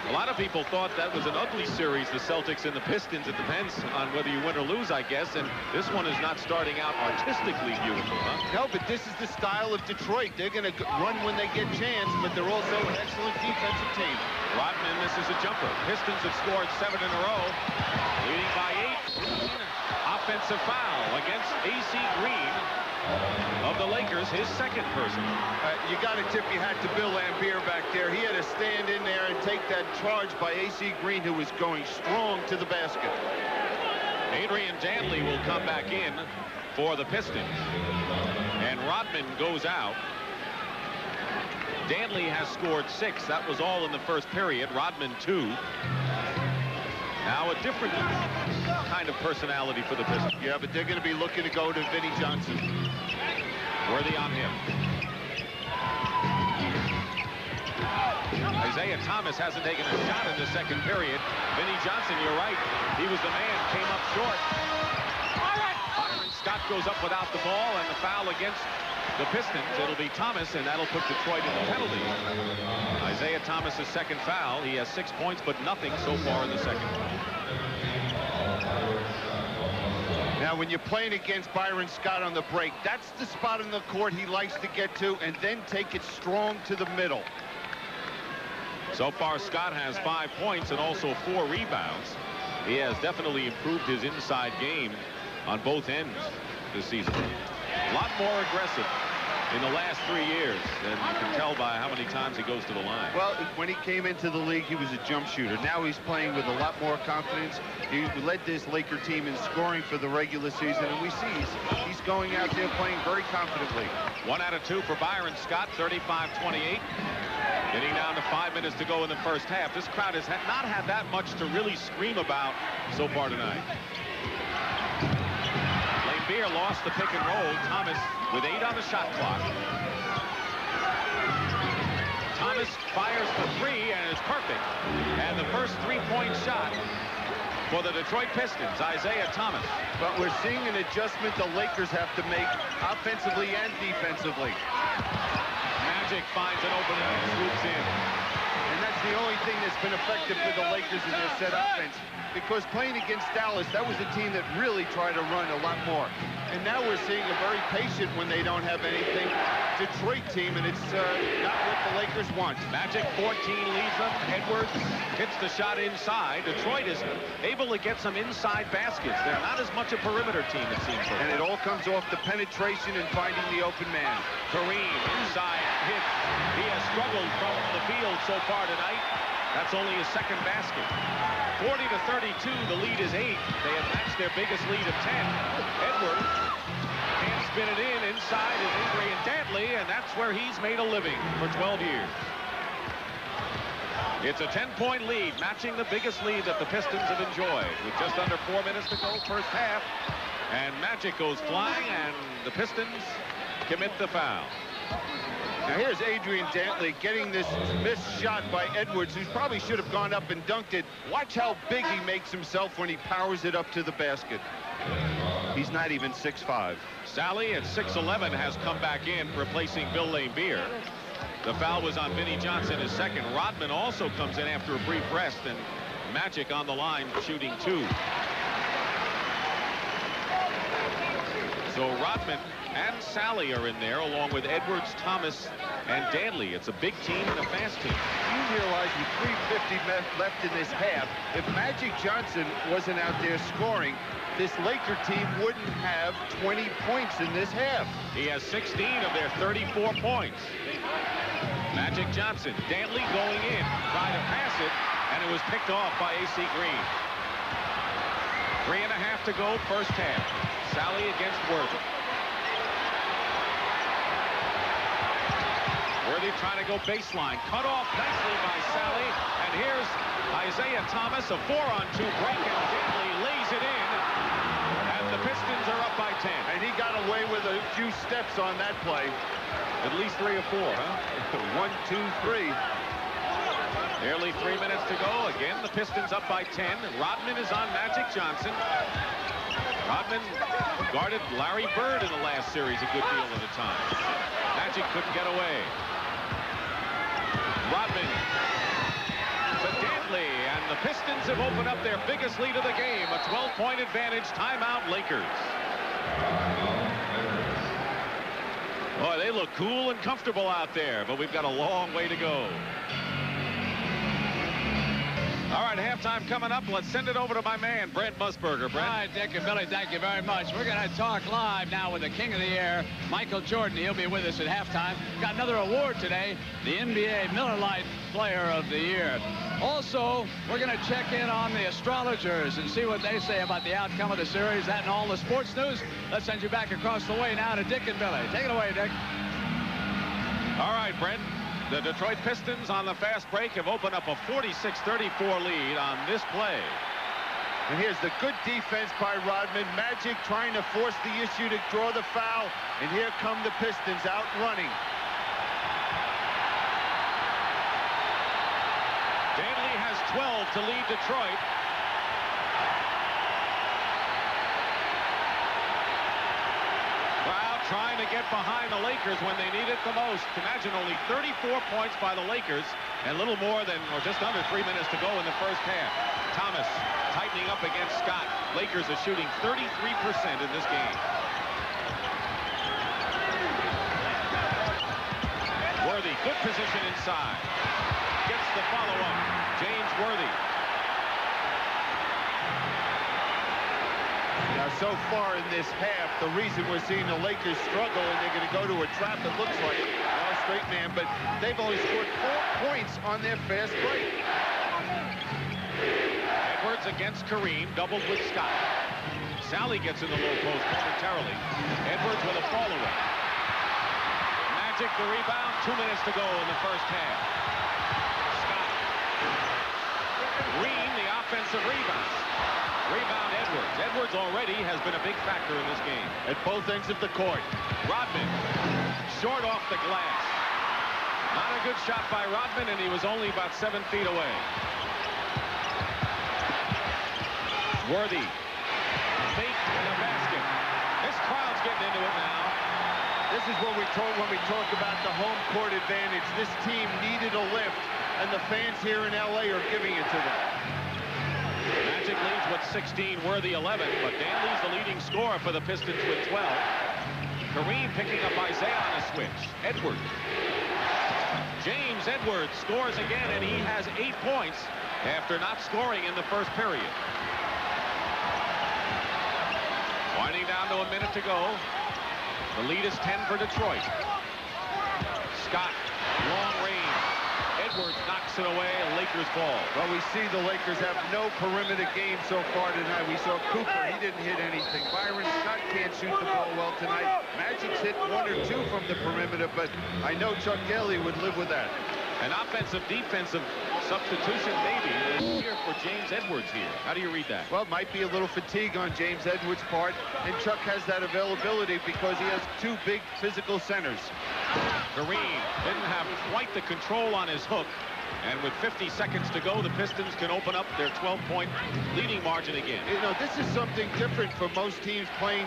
A lot of people thought that was an ugly series, the Celtics and the Pistons. It depends on whether you win or lose, I guess. And this one is not starting out artistically beautiful, huh?
No, but this is the style of Detroit. They're going to run when they get chance, but they're also an excellent defensive team.
Rodman misses a jumper. Pistons have scored 7 in a row, leading by 8. Offensive foul against A.C. Green of the Lakers, his second personal.
You got to tip your hat to Bill Laimbeer back there. He had to stand in there and take that charge by A.C. Green, who was going strong to the basket.
Adrian Dantley will come back in for the Pistons. And Rodman goes out. Dantley has scored 6. That was all in the first period. Rodman 2. Now a different kind of personality for the Pistons.
Yeah, but they're going to be looking to go to Vinnie Johnson.
Worthy on him. Isiah Thomas hasn't taken a shot in the second period. Vinnie Johnson, you're right. He was the man, came up short. Byron Scott goes up without the ball, and the foul against the Pistons. It'll be Thomas, and that'll put Detroit in the penalty. Isiah Thomas's second foul. He has 6 points, but nothing so far in the second.
Now, when you're playing against Byron Scott on the break, that's the spot on the court he likes to get to and then take it strong to the middle.
So far, Scott has 5 points and also 4 rebounds. He has definitely improved his inside game on both ends this season. A lot more aggressive in the last 3 years, and you can tell by how many times he goes to the line.
Well, when he came into the league, he was a jump shooter. Now he's playing with a lot more confidence. He led this Laker team in scoring for the regular season, and we see he's going out there playing very confidently.
1 out of 2 for Byron Scott, 35-28. Getting down to 5 minutes to go in the first half. This crowd has not had that much to really scream about so far tonight. Laimbeer lost the pick and roll. Thomas with 8 on the shot clock. Thomas fires for 3 and is perfect. And the first 3-point shot for the Detroit Pistons, Isiah Thomas.
But we're seeing an adjustment the Lakers have to make offensively and defensively.
Magic finds an opening and swoops in.
And that's the only thing that's been effective for the Lakers in their set offense. Because playing against Dallas, that was a team that really tried to run a lot more. And now we're seeing a very patient when they don't have anything Detroit team, and it's not what the Lakers want.
Magic 14 leads them. Edwards hits the shot inside. Detroit is able to get some inside baskets. They're not as much a perimeter team, it seems.
And it all comes off the penetration and finding the open man.
Kareem inside hit. He has struggled from the field so far tonight. That's only his second basket. 40-32, the lead is 8. They have matched their biggest lead of 10. Edwards can't spin it in. Inside is Adrian Dantley, and that's where he's made a living for 12 years. It's a 10-point lead, matching the biggest lead that the Pistons have enjoyed. With just under 4 minutes to go, first half. And Magic goes flying, and the Pistons commit the foul.
Now here's Adrian Dantley getting this missed shot by Edwards, who probably should have gone up and dunked it. Watch how big he makes himself when he powers it up to the basket. He's not even 6'5".
Sally at 6'11" has come back in, replacing Bill Laimbeer. The foul was on Vinnie Johnson, his second. Rodman also comes in after a brief rest, and Magic on the line shooting 2. So Rodman and Sally are in there, along with Edwards, Thomas, and Dantley. It's a big team and a fast team.
You realize with 3:50 left in this half, if Magic Johnson wasn't out there scoring, this Laker team wouldn't have 20 points in this half.
He has 16 of their 34 points. Magic Johnson, Dantley going in, tried to pass it, and it was picked off by A.C. Green. 3.5 to go, first half. Sally against Worthy. Worthy trying to go baseline. Cut off nicely by Sally. And here's Isiah Thomas, a 4-on-2 break, and Dantley lays it in. And the Pistons are up by 10.
And he got away with a few steps on that play.
At least 3 or 4, huh?
1, 2, 3.
Nearly 3 minutes to go. Again, the Pistons up by 10. Rodman is on Magic Johnson. Rodman guarded Larry Bird in the last series a good deal of the time. Magic couldn't get away. Rodman to Dantley, and the Pistons have opened up their biggest lead of the game. A 12-point advantage. Timeout, Lakers. Boy, they look cool and comfortable out there, but we've got a long way to go. All right, halftime coming up. Let's send it over to my man, Brent Musburger. Brent.
All right, Dick and Billy, thank you very much. We're going to talk live now with the King of the Air, Michael Jordan. He'll be with us at halftime. Got another award today, the NBA Miller Lite Player of the Year. Also, we're going to check in on the astrologers and see what they say about the outcome of the series. That and all the sports news. Let's send you back across the way now to Dick and Billy. Take it away, Dick.
All right, Brent. The Detroit Pistons on the fast break have opened up a 46-34 lead on this play.
And here's the good defense by Rodman. Magic trying to force the issue to draw the foul. And here come the Pistons out running.
Dantley has 12 to lead Detroit. Crowd trying to get behind the Lakers when they need it the most. Imagine only 34 points by the Lakers and a little more than, or just under 3 minutes to go in the first half. Thomas tightening up against Scott. Lakers are shooting 33% in this game. Worthy, good position inside. Gets the follow-up. James Worthy.
Now, so far in this half, the reason we're seeing the Lakers struggle, and they're going to go to a trap, it looks like, a straight man, but they've only scored 4 points on their fast break.
Edwards against Kareem, doubled with Scott. Sally gets in the low post momentarily. Edwards with a fall-away. Magic the rebound, 2 minutes to go in the first half. Scott. Green, the offensive rebound. Rebound Edwards. Edwards already has been a big factor in this game.
At both ends of the court.
Rodman, short off the glass. Not a good shot by Rodman, and he was only about 7 feet away. Worthy. Fake in the basket. This crowd's getting into it now.
This is what we talk when we talk about the home court advantage. This team needed a lift, and the fans here in L.A. are giving it to them.
Magic leads with 16, Worthy 11, but Dantley's the leading scorer for the Pistons with 12. Kareem picking up Isiah on a switch. Edwards. James Edwards scores again, and he has 8 points after not scoring in the first period. Winding down to a minute to go. The lead is 10 for Detroit. Scott, long range. Edwards knocks it away, and Lakers ball.
Well, we see the Lakers have no perimeter game so far tonight. We saw Cooper. He didn't hit anything. Byron Scott can't shoot the ball well tonight. Magic's hit 1 or 2 from the perimeter, but I know Chuck Daly would live with that.
An offensive-defensive substitution maybe here for James Edwards here. How do you read that?
Well, it might be a little fatigue on James Edwards' part, and Chuck has that availability because he has 2 big physical centers.
Kareem didn't have quite the control on his hook, and with 50 seconds to go, the Pistons can open up their 12-point leading margin again.
You know, this is something different for most teams playing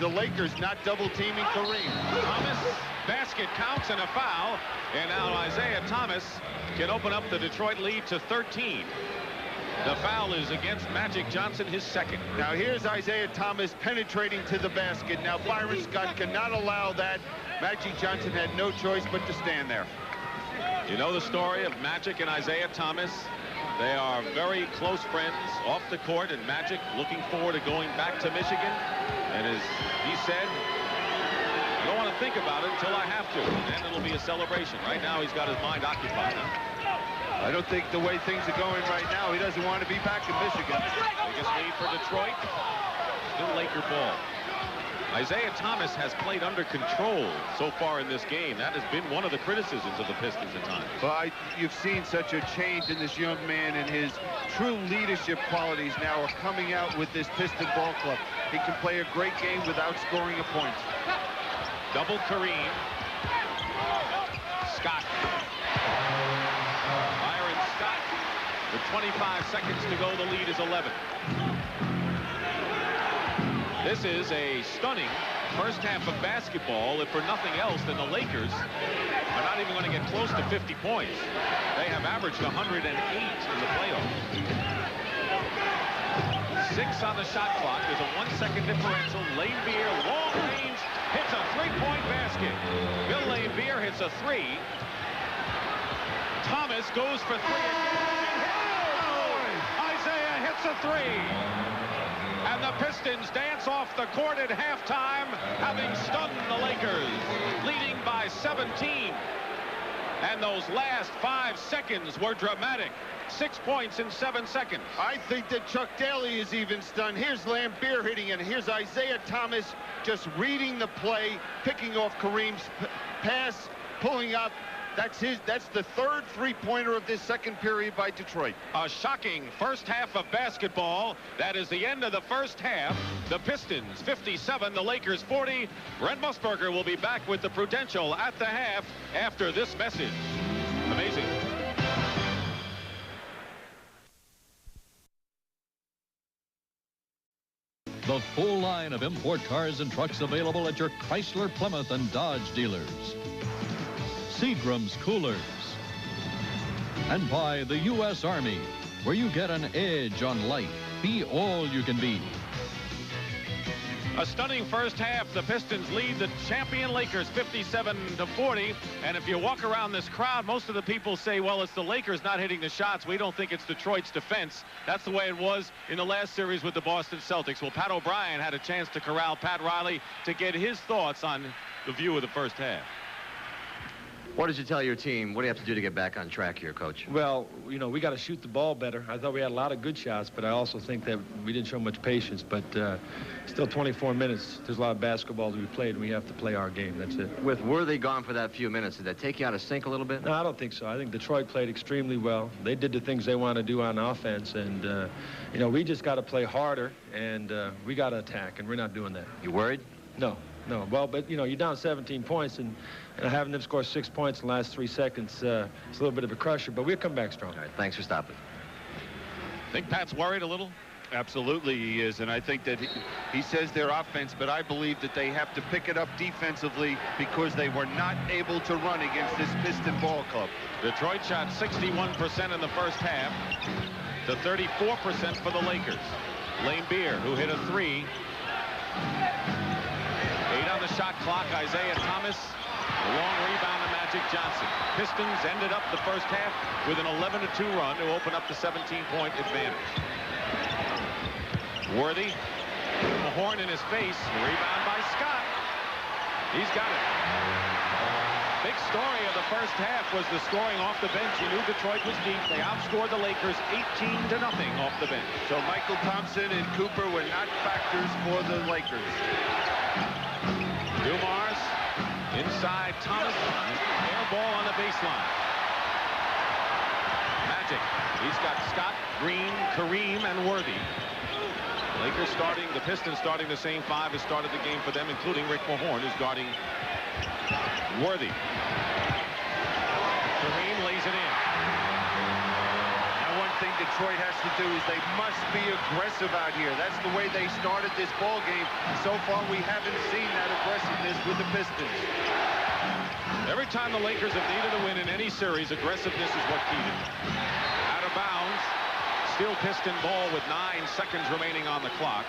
the Lakers, not double-teaming Kareem.
Thomas, basket counts and a foul, and now Isiah Thomas can open up the Detroit lead to 13. The foul is against Magic Johnson, his second.
Now here's Isiah Thomas penetrating to the basket. Now Byron Scott cannot allow that. Magic Johnson had no choice but to stand there.
You know the story of Magic and Isiah Thomas. They are very close friends off the court, and Magic looking forward to going back to Michigan. And as he said, I don't want to think about it until I have to. And it'll be a celebration. Right now, he's got his mind occupied.
I don't think the way things are going right now, he doesn't want to be back in Michigan.
Biggest lead for Detroit. Still Laker ball. Isiah Thomas has played under control so far in this game. That has been one of the criticisms of the Pistons at times.
Well, you've seen such a change in this young man, and his true leadership qualities now are coming out with this Piston ball club. He can play a great game without scoring a point.
Double Kareem. Scott. Byron Scott. With 25 seconds to go, the lead is 11. This is a stunning first half of basketball, if for nothing else than the Lakers are not even going to get close to 50 points. They have averaged 108 in the playoffs. 6 on the shot clock. There's a 1-second differential. Laimbeer, long range, hits a 3-point basket. Bill Laimbeer hits a 3. Thomas goes for 3 again. Oh! Isiah hits a 3. And the Pistons dance off the court at halftime, having stunned the Lakers, leading by 17. And those last 5 seconds were dramatic. 6 points in 7 seconds.
I think that Chuck Daly is even stunned. Here's Laimbeer hitting it. Here's Isiah Thomas just reading the play, picking off Kareem's pass, pulling up. That's the third 3-pointer of this second period by Detroit.
A shocking first half of basketball. That is the end of the first half. The Pistons 57, the Lakers 40. Brent Musburger will be back with the Prudential at the half after this message. Amazing.
The full line of import cars and trucks available at your Chrysler, Plymouth, and Dodge dealers. Seagram's Coolers. And by the U.S. Army, where you get an edge on life. Be all you can be.
A stunning first half. The Pistons lead the champion Lakers 57-40. And if you walk around this crowd, most of the people say, well, it's the Lakers not hitting the shots. We don't think it's Detroit's defense. That's the way it was in the last series with the Boston Celtics. Well, Pat O'Brien had a chance to corral Pat Riley to get his thoughts on the view of the first half.
What did you tell your team? What do you have to do to get back on track here, Coach?
Well, you know, we got to shoot the ball better. I thought we had a lot of good shots, but I also think that we didn't show much patience. But still 24 minutes. There's a lot of basketball to be played, and we have to play our game. That's it.
With Worthy gone for that few minutes, did that take you out of sync a little bit?
No, I don't think so. I think Detroit played extremely well. They did the things they want to do on offense, and, you know, we just got to play harder, and we got to attack, and we're not doing that.
You worried?
No. No, well, but, you know, you're down 17 points, and having them score 6 points in the last 3 seconds, it's a little bit of a crusher, but we'll come back strong.
All right, thanks for stopping.
Think Pat's worried a little?
Absolutely he is, and I think that he says their offense, but I believe that they have to pick it up defensively because they were not able to run against this Piston ball club.
Detroit shot 61% in the first half to 34% for the Lakers. Laimbeer, who hit a 3. 8 on the shot clock. Isiah Thomas. A long rebound to Magic Johnson. Pistons ended up the first half with an 11-2 run to open up the 17-point advantage. Worthy. The horn in his face. Rebound by Scott. He's got it. Big story of the first half was the scoring off the bench. You knew Detroit was deep. They outscored the Lakers 18-0 off the bench.
So Michael Thompson and Cooper were not factors for the Lakers.
Dumars inside Thomas. Air ball on the baseline. Magic. He's got Scott, Green, Kareem, and Worthy. Lakers starting, the Pistons starting the same five as started the game for them, including Rick Mahorn, who's guarding Worthy. Kareem lays it in.
Now, one thing Detroit has to do is they must be aggressive out here. That's the way they started this ball game. So far, we haven't seen that aggressiveness with the Pistons.
Every time the Lakers have needed a win in any series, aggressiveness is what keyed it. Out of bounds. Still Piston ball with 9 seconds remaining on the clock.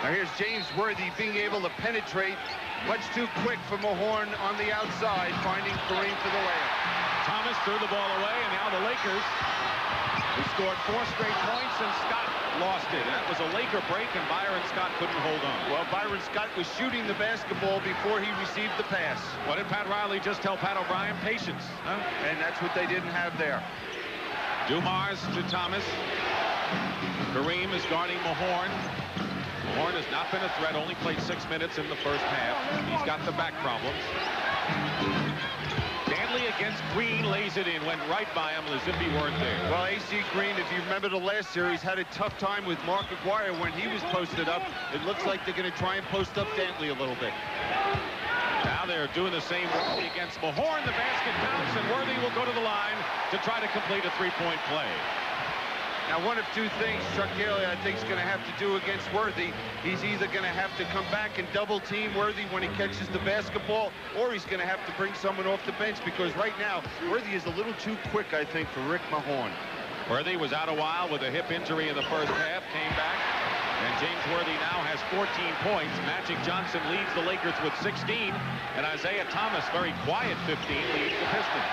Now here's James Worthy being able to penetrate much too quick for Mahorn on the outside, finding Kareem for the layup.
Thomas threw the ball away, and now the Lakers, who scored 4 straight points, and Scott lost it. That was a Laker break, and Byron Scott couldn't hold on.
Well, Byron Scott was shooting the basketball before he received the pass.
What did Pat Riley just tell Pat O'Brien? Patience. Huh?
And that's what they didn't have there.
Dumars to Thomas. Kareem is guarding Mahorn. Mahorn has not been a threat, only played 6 minutes in the first half. He's got the back problems. Dantley against Green, lays it in, went right by him as if he weren't there.
Well, AC Green, if you remember the last series, had a tough time with Mark Aguirre when he was posted up. It looks like they're going to try and post up Dantley a little bit.
Now they're doing the same against Mahorn. The basket counts, and Worthy will go to the line to try to complete a 3-point play.
Now, one of two things Chuck Daly, I think, is going to have to do against Worthy. He's either going to have to come back and double-team Worthy when he catches the basketball, or he's going to have to bring someone off the bench, because right now, Worthy is a little too quick, I think, for Rick Mahorn.
Worthy was out a while with a hip injury in the first half, came back, and James Worthy now has 14 points. Magic Johnson leads the Lakers with 16, and Isiah Thomas, very quiet 15, leads the Pistons.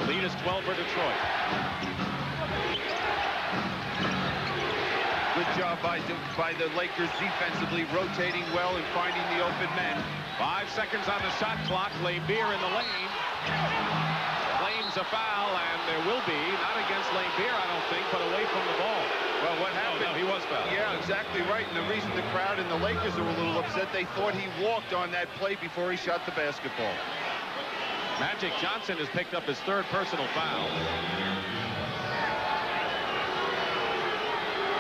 The lead is 12 for Detroit.
Good job by the Lakers defensively, rotating well and finding the open men.
5 seconds on the shot clock. Laimbeer in the lane. Claims a foul, and there will be, not against Laimbeer, I don't think, but away from the ball.
Well, what happened?
No, he was fouled.
Yeah, exactly right. And the reason the crowd and the Lakers are a little upset, they thought he walked on that play before he shot the basketball.
Magic Johnson has picked up his 3rd personal foul.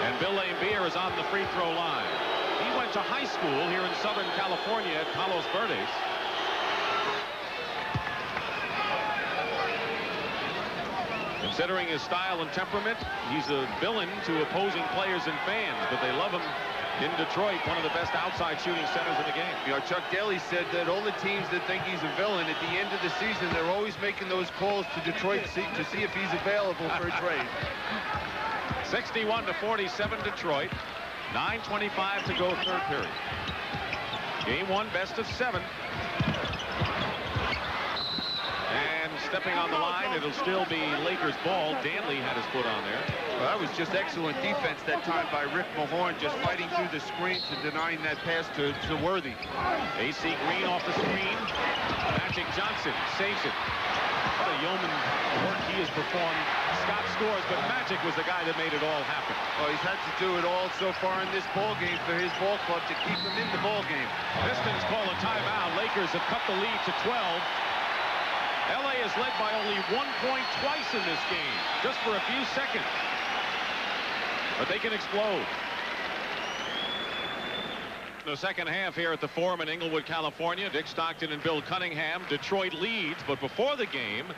And Bill Laimbeer is on the free throw line. He went to high school here in Southern California at Palos Verdes. Considering his style and temperament, he's a villain to opposing players and fans, but they love him in Detroit, one of the best outside shooting centers in the game.
You know, Chuck Daly said that all the teams that think he's a villain, at the end of the season, they're always making those calls to Detroit to see if he's available for a trade.
61-47 Detroit. 9:25 to go, 3rd period. Game 1, best of 7. And stepping on the line, it'll still be Lakers ball. Dantley had his foot on there.
Well, that was just excellent defense that time by Rick Mahorn, just fighting through the screens and denying that pass to Worthy.
AC Green off the screen. Magic Johnson saves it. What a yeoman work he has performed. Scott scores, but Magic was the guy that made it all happen.
Well, he's had to do it all so far in this ball game for his ball club to keep him in the ball game.
Pistons call a timeout. Lakers have cut the lead to 12. LA has led by only 1 point twice in this game, just for a few seconds. But they can explode. The second half here at the Forum in Inglewood, California. Dick Stockton and Bill Cunningham. Detroit leads, but before the game,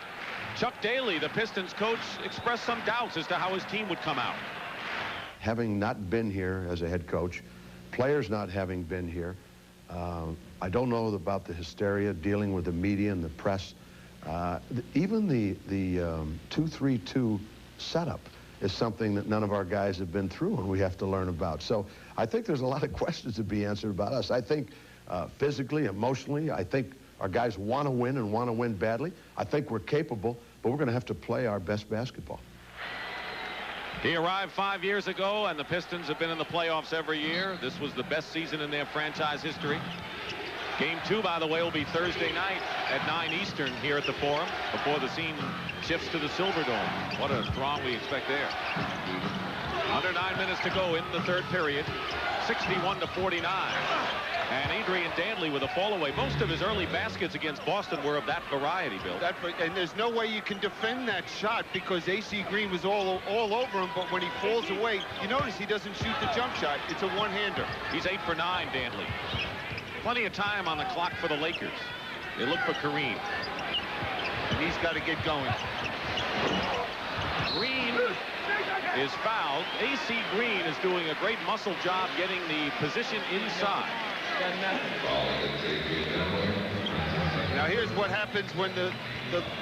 Chuck Daly, the Pistons coach, expressed some doubts as to how his team would come out.
Having not been here as a head coach, players not having been here, I don't know about the hysteria dealing with the media and the press. Even the 2-3-2 setup is something that none of our guys have been through and we have to learn about. So I think there's a lot of questions to be answered about us. I think physically, emotionally, I think our guys want to win and want to win badly. I think we're capable, but we're going to have to play our best basketball.
He arrived 5 years ago, and the Pistons have been in the playoffs every year. This was the best season in their franchise history. Game 2, by the way, will be Thursday night at 9 Eastern here at the Forum before the scene shifts to the Silverdome. What a throng we expect there. Under 9 minutes to go in the third period. 61-49. And Adrian Dantley with a fall away. Most of his early baskets against Boston were of that variety, Bill.
And there's no way you can defend that shot because AC Green was all over him, but when he falls away, you notice he doesn't shoot the jump shot. It's a one-hander.
He's 8 for 9, Dantley. Plenty of time on the clock for the Lakers. They look for Kareem.
And he's got to get going.
Green is fouled. AC Green is doing a great muscle job getting the position inside.
Now here's what happens when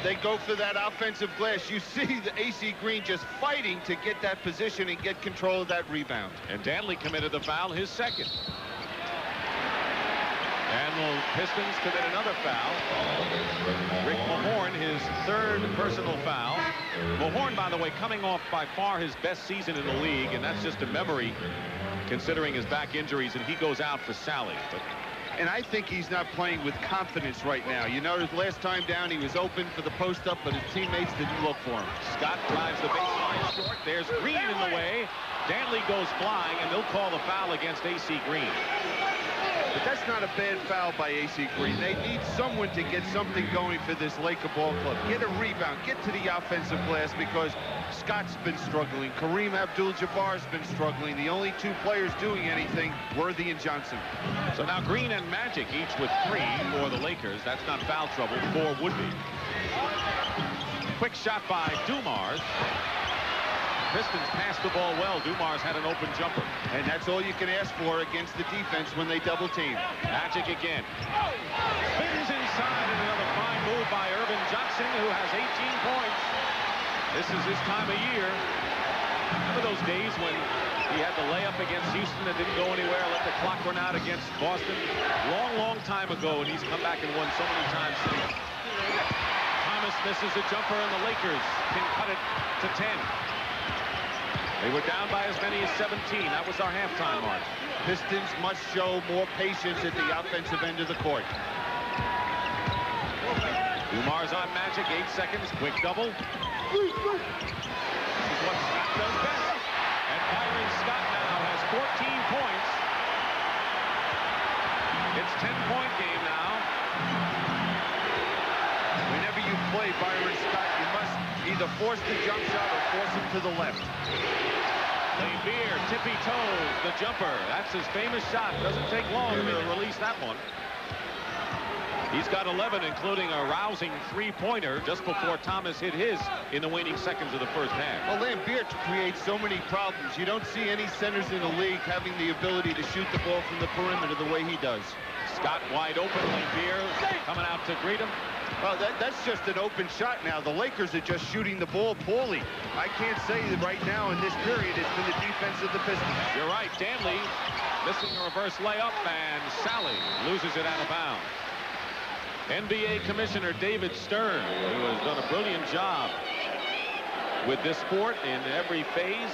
they go for that offensive glass. You see the AC Green just fighting to get that position and get control of that rebound.
And Dantley committed the foul, his second. And the Pistons commit another foul. Rick Mahorn, his third personal foul. Mahorn, by the way, coming off by far his best season in the league, and that's just a memory considering his back injuries, and he goes out for Sally.
And I think he's not playing with confidence right now. You notice last time down he was open for the post-up, but his teammates didn't look for him.
Scott drives the baseline short. There's Green in the way. Dantley goes flying, and they'll call the foul against AC Green.
But that's not a bad foul by AC Green. They need someone to get something going for this Laker ball club. Get a rebound, get to the offensive glass because Scott's been struggling. Kareem Abdul-Jabbar's been struggling. The only two players doing anything, Worthy and Johnson.
So now Green and Magic each with 3 for the Lakers. That's not foul trouble. 4 would be. Quick shot by Dumars. Pistons passed the ball well. Dumars had an open jumper.
And that's all you can ask for against the defense when they double team.
Magic again. Spins inside, and another fine move by Irvin Johnson, who has 18 points. This is his time of year. Remember those days when he had the layup against Houston that didn't go anywhere, let the clock run out against Boston? Long, long time ago, and he's come back and won so many times since. Thomas misses a jumper, and the Lakers can cut it to 10. They were down by as many as 17. That was our halftime mark.
Pistons must show more patience at the offensive end of the court.
Dumars on Magic, 8 seconds, quick double. This is what Scott does best. And Byron Scott now has 14 points. It's 10-point game now.
Whenever you play Byron Scott, you must either force the jump shot or force him to the left.
Laimbeer, tippy toes, the jumper. That's his famous shot. Doesn't take long to release that one. He's got 11, including a rousing three-pointer just before Thomas hit his in the waning seconds of the first half.
Well, Laimbeer creates so many problems. You don't see any centers in the league having the ability to shoot the ball from the perimeter the way he does.
Scott wide open. Laimbeer coming out to greet him.
Well, that's just an open shot now. The Lakers are just shooting the ball poorly. I can't say that right now in this period it's been the defense of the Pistons.
You're right. Dantley missing a reverse layup, and Sally loses it out of bounds. NBA Commissioner David Stern, who has done a brilliant job with this sport in every phase.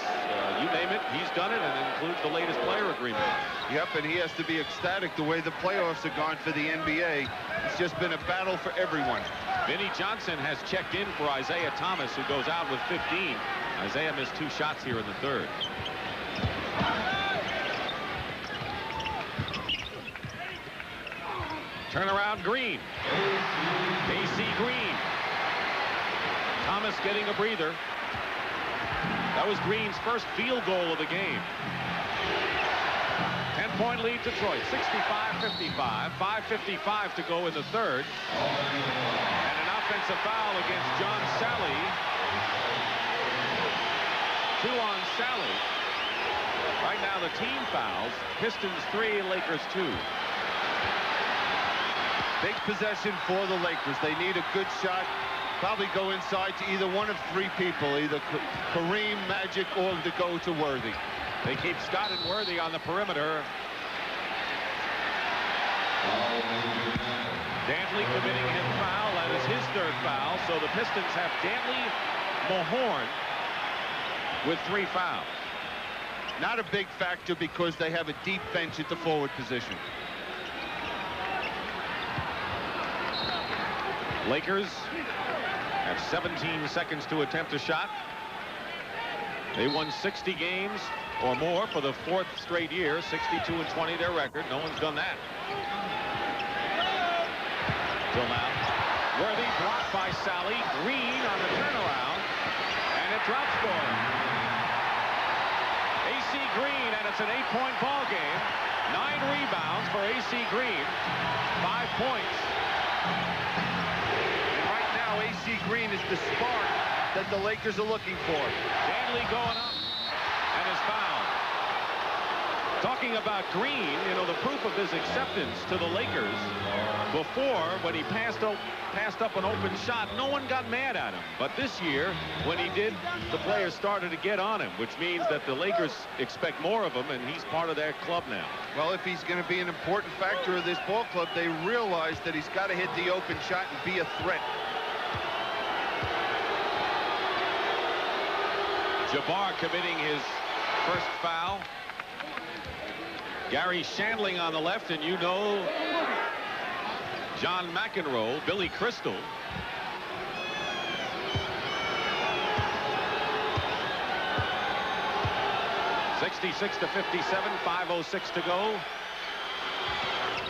You name it, he's done it, and it includes the latest player agreement.
Yep, and he has to be ecstatic the way the playoffs have gone for the NBA. It's just been a battle for everyone.
Vinnie Johnson has checked in for Isiah Thomas, who goes out with 15. Isiah missed 2 shots here in the third. Turnaround Green. AC Green. Thomas getting a breather. That was Green's first field goal of the game. 10-point lead Detroit, 65-55. 5:55 to go in the third. And an offensive foul against John Sally. 2 on Sally. Right now the team fouls. Pistons 3, Lakers 2.
Big possession for the Lakers. They need a good shot. Probably go inside to either one of 3 people, either Kareem, Magic, or to go to Worthy.
They keep Scott and Worthy on the perimeter. Dantley committing his foul. That is his 3rd foul. So the Pistons have Dantley, Mahorn with 3 fouls.
Not a big factor because they have a deep bench at the forward position.
Lakers have 17 seconds to attempt a shot. They won 60 games or more for the 4th straight year. 62-20 their record. No one's done that till now. Worthy blocked by Sally. Green on the turnaround, and it drops for him. AC Green, and it's an 8-point ball game. 9 rebounds for AC Green. 5 points.
And right now, AC Green is the spark that the Lakers are looking for.
Dantley going up and is fouled. Talking about Green, you know, the proof of his acceptance to the Lakers, before, when he passed up an open shot, no one got mad at him. But this year, when he did, the players started to get on him, which means that the Lakers expect more of him, and he's part of their club now.
Well, if he's going to be an important factor of this ball club, they realize that he's got to hit the open shot and be a threat.
Jabbar committing his first foul. Gary Shandling on the left, and you know John McEnroe, Billy Crystal. (66 to 57), 5:06 to go.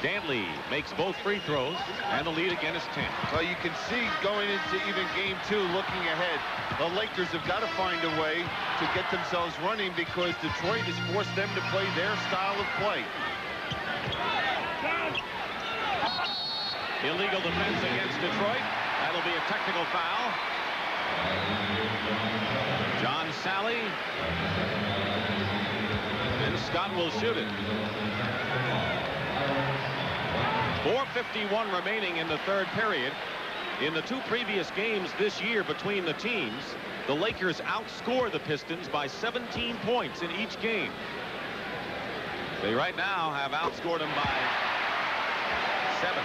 Dantley makes both free throws, and the lead again is 10.
Well, you can see going into even game 2, looking ahead, the Lakers have got to find a way to get themselves running because Detroit has forced them to play their style of play.
Illegal defense against Detroit. That'll be a technical foul. John Sally. And Scott will shoot it. 4:51 remaining in the 3rd period. In the 2 previous games this year between the teams, the Lakers outscore the Pistons by 17 points in each game. They right now have outscored them by 7.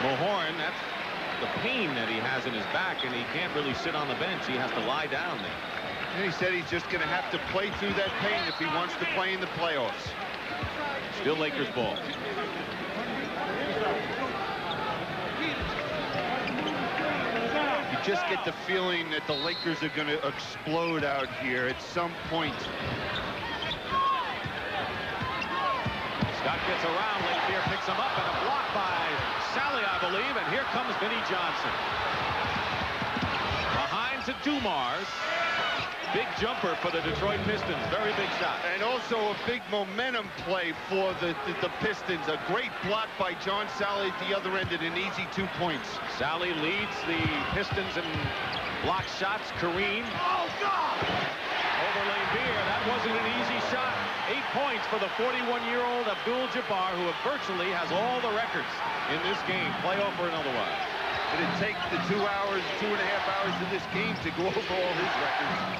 Mahorn, that's the pain that he has in his back, and he can't really sit on the bench. He has to lie down there.
And he said he's just going to have to play through that pain if he wants to play in the playoffs.
Still Lakers ball.
You just get the feeling that the Lakers are going to explode out here at some point.
Scott gets around. Laimbeer picks him up, and a block by Sally, I believe. And here comes Vinnie Johnson. Behind to Dumars. Big jumper for the Detroit Pistons. Very big shot.
And also a big momentum play for the Pistons. A great block by John Sally at the other end and an easy 2 points.
Sally leads the Pistons in block shots. Kareem. Oh, God! Over Laimbeer. That wasn't an easy shot. 8 points for the 41-year-old Abdul-Jabbar, who virtually has all the records in this game, playoff or otherwise.
It'd take the 2 hours, 2.5 hours of this game to go over all his records.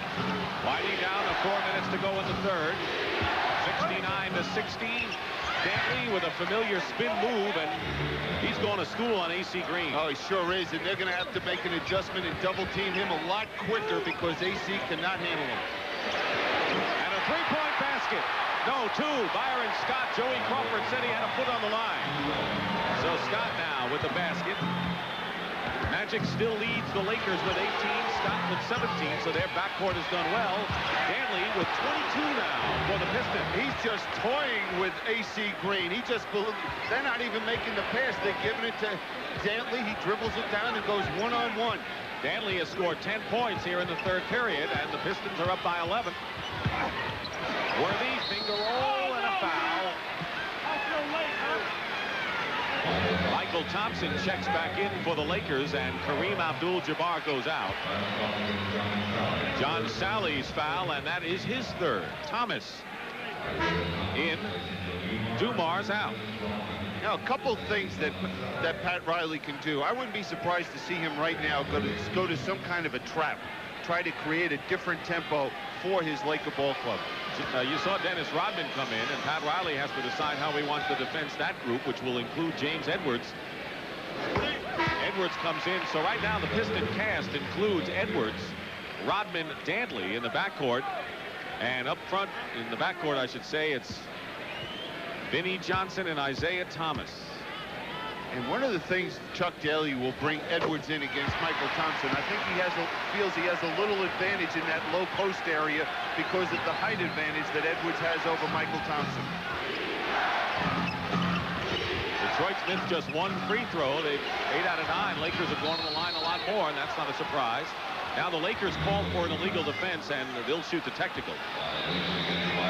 Winding down to 4 minutes to go in the 3rd. 69 to 60. Dantley with a familiar spin move, and he's going to school on AC Green.
Oh, he sure is, and they're going to have to make an adjustment and double team him a lot quicker because AC cannot handle him.
And a 3-point basket. No, 2. Byron Scott. Joey Crawford said he had a foot on the line. So Scott now with the basket. Magic still leads the Lakers with 18, Scott with 17, so their backcourt has done well. Dantley with 22 now for the Pistons.
He's just toying with AC Green. He just, they're not even making the pass. They're giving it to Dantley. He dribbles it down and goes one-on-one.
Dantley has scored 10 points here in the 3rd period, and the Pistons are up by 11. Worthy, finger roll, and a foul. Michael Thompson checks back in for the Lakers, and Kareem Abdul-Jabbar goes out. John Sally's foul, and that is his 3rd. Thomas in. Dumars out.
Now, a couple things that Pat Riley can do. I wouldn't be surprised to see him right now go to some kind of a trap. Try to create a different tempo for his Laker ball club.
You saw Dennis Rodman come in, and Pat Riley has to decide how he wants to defend that group, which will include James Edwards. Edwards comes in, so right now the Piston cast includes Edwards, Rodman, Dantley in the backcourt, and up front in the backcourt, I should say, it's Vinnie Johnson and Isiah Thomas.
And one of the things Chuck Daly will bring Edwards in against Michael Thompson, I think he feels he has a little advantage in that low post area because of the height advantage that Edwards has over Michael Thompson.
Detroit Smith just one free throw. They've 8 out of 9. Lakers have gone to the line a lot more, and that's not a surprise. Now the Lakers call for an illegal defense, and they'll shoot the technical.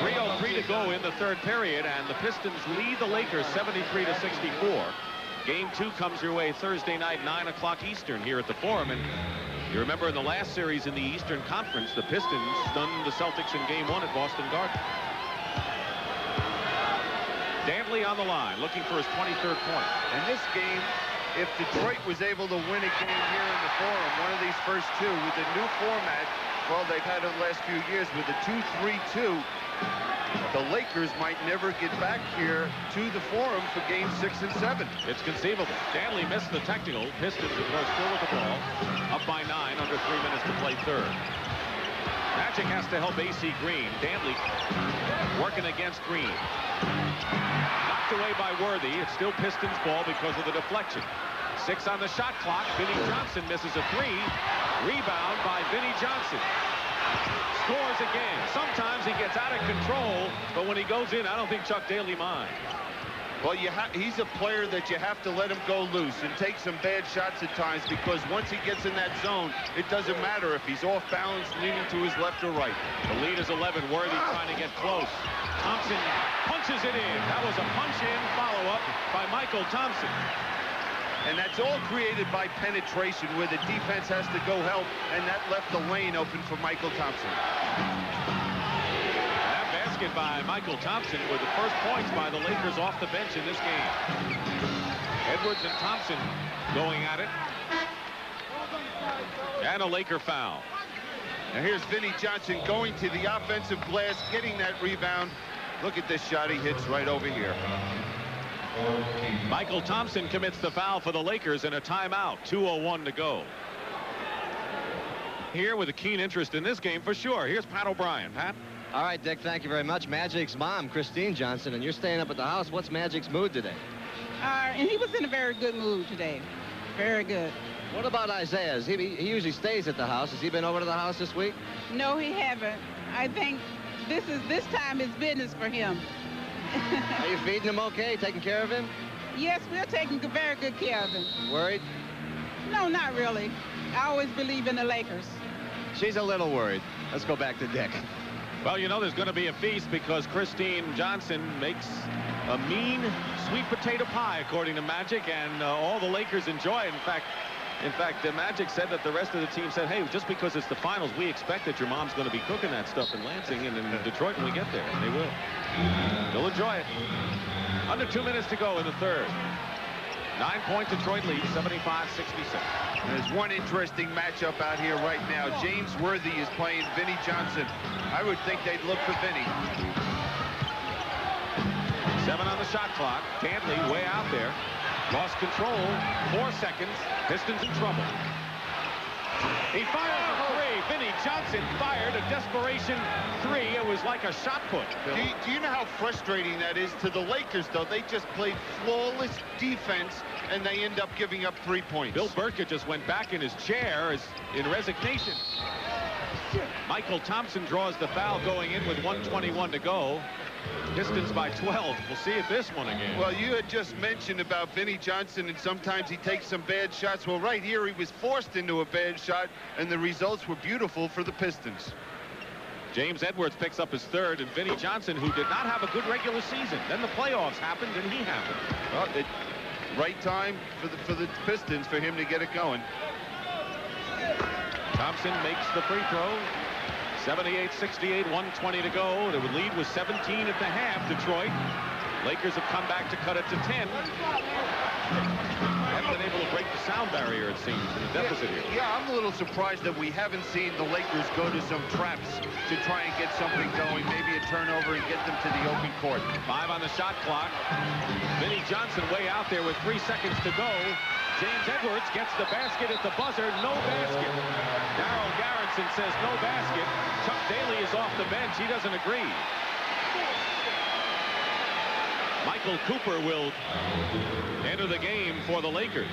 3:03 to go in the third period, and the Pistons lead the Lakers 73-64. Game 2 comes your way Thursday night, 9 o'clock Eastern here at the Forum. And you remember in the last series in the Eastern Conference, the Pistons stunned the Celtics in Game 1 at Boston Garden. Dantley on the line, looking for his 23rd point.
And this game, if Detroit was able to win a game here in the Forum, one of these first two, with the new format, well, they've had it the last few years with the 2-3-2, the Lakers might never get back here to the Forum for Game 6 and 7.
It's conceivable. Dantley missed the technical. Pistons, of course, still with the ball. Up by 9, under 3 minutes to play third. Magic has to help AC Green. Dantley working against Green. Knocked away by Worthy. It's still Pistons ball because of the deflection. 6 on the shot clock. Vinnie Johnson misses a 3. Rebound by Vinnie Johnson. Scores again. Sometimes he gets out of control, but when he goes in, I don't think Chuck Daly minds.
Well, he's a player that you have to let him go loose and take some bad shots at times, because once he gets in that zone, it doesn't matter if he's off balance, leaning to his left or right.
The lead is 11. Worthy trying to get close. Thompson punches it in. That was a punch-in follow-up by Michael Thompson.
And that's all created by penetration, where the defense has to go help, and that left the lane open for Michael Thompson.
That basket by Michael Thompson were the first points by the Lakers off the bench in this game. Edwards and Thompson going at it. And a Laker foul.
Now here's Vinnie Johnson going to the offensive glass, getting that rebound. Look at this shot he hits right over here.
Michael Thompson commits the foul for the Lakers in a timeout. 2:01 to go. Here with a keen interest in this game for sure. Here's Pat O'Brien. Pat?
All right, Dick, thank you very much. Magic's mom, Christine Johnson, and you're staying up at the house. What's Magic's mood today?
And he was in a very good mood today. Very good.
What about Isiah? He usually stays at the house. Has he been over to the house this week?
No, he haven't. I think this time is business for him.
Are you feeding him okay? Taking care of him?
Yes, we're taking very good care of him.
Worried?
No, not really. I always believe in the Lakers.
She's a little worried. Let's go back to Dick.
Well, you know there's going to be a feast because Christine Johnson makes a mean sweet potato pie, according to Magic, and all the Lakers enjoy it. In fact, Magic said that the rest of the team said, hey, just because it's the finals, we expect that your mom's going to be cooking that stuff in Lansing and in Detroit when we get there. And they will. They'll enjoy it. Under 2 minutes to go in the third. 9-point Detroit lead, 75-66.
There's one interesting matchup out here right now. James Worthy is playing Vinnie Johnson. I would think they'd look for Vinnie.
7 on the shot clock. Dantley way out there. Lost control. 4 seconds. Pistons in trouble. He fires a 3. Vinnie Johnson fired a desperation 3. It was like a shot put.
Do you know how frustrating that is to the Lakers, though? They just played flawless defense, and they end up giving up 3 points.
Bill Burkett just went back in his chair in resignation. Michael Thompson draws the foul going in with 1:21 to go. Pistons by 12. We'll see if this one again.
Well, you had just mentioned about Vinnie Johnson, and sometimes he takes some bad shots. Well, right here, he was forced into a bad shot, and the results were beautiful for the Pistons.
James Edwards picks up his third, and Vinnie Johnson, who did not have a good regular season. Then the playoffs happened, and he happened.
Well, right time for the Pistons for him to get it going.
Thompson makes the free throw. 78-68, 1:20 to go. The lead was 17 at the half, Detroit. Lakers have come back to cut it to 10. Haven't been able to break the sound barrier, it seems, in the deficit here.
Yeah, I'm a little surprised that we haven't seen the Lakers go to some traps to try and get something going, maybe a turnover and get them to the open court. 5 on the shot clock. Vinnie Johnson way out there with 3 seconds to go. James Edwards gets the basket at the buzzer. No basket. Darryl Garretson says no basket. Chuck Daly is off the bench. He doesn't agree.
Michael Cooper will enter the game for the Lakers.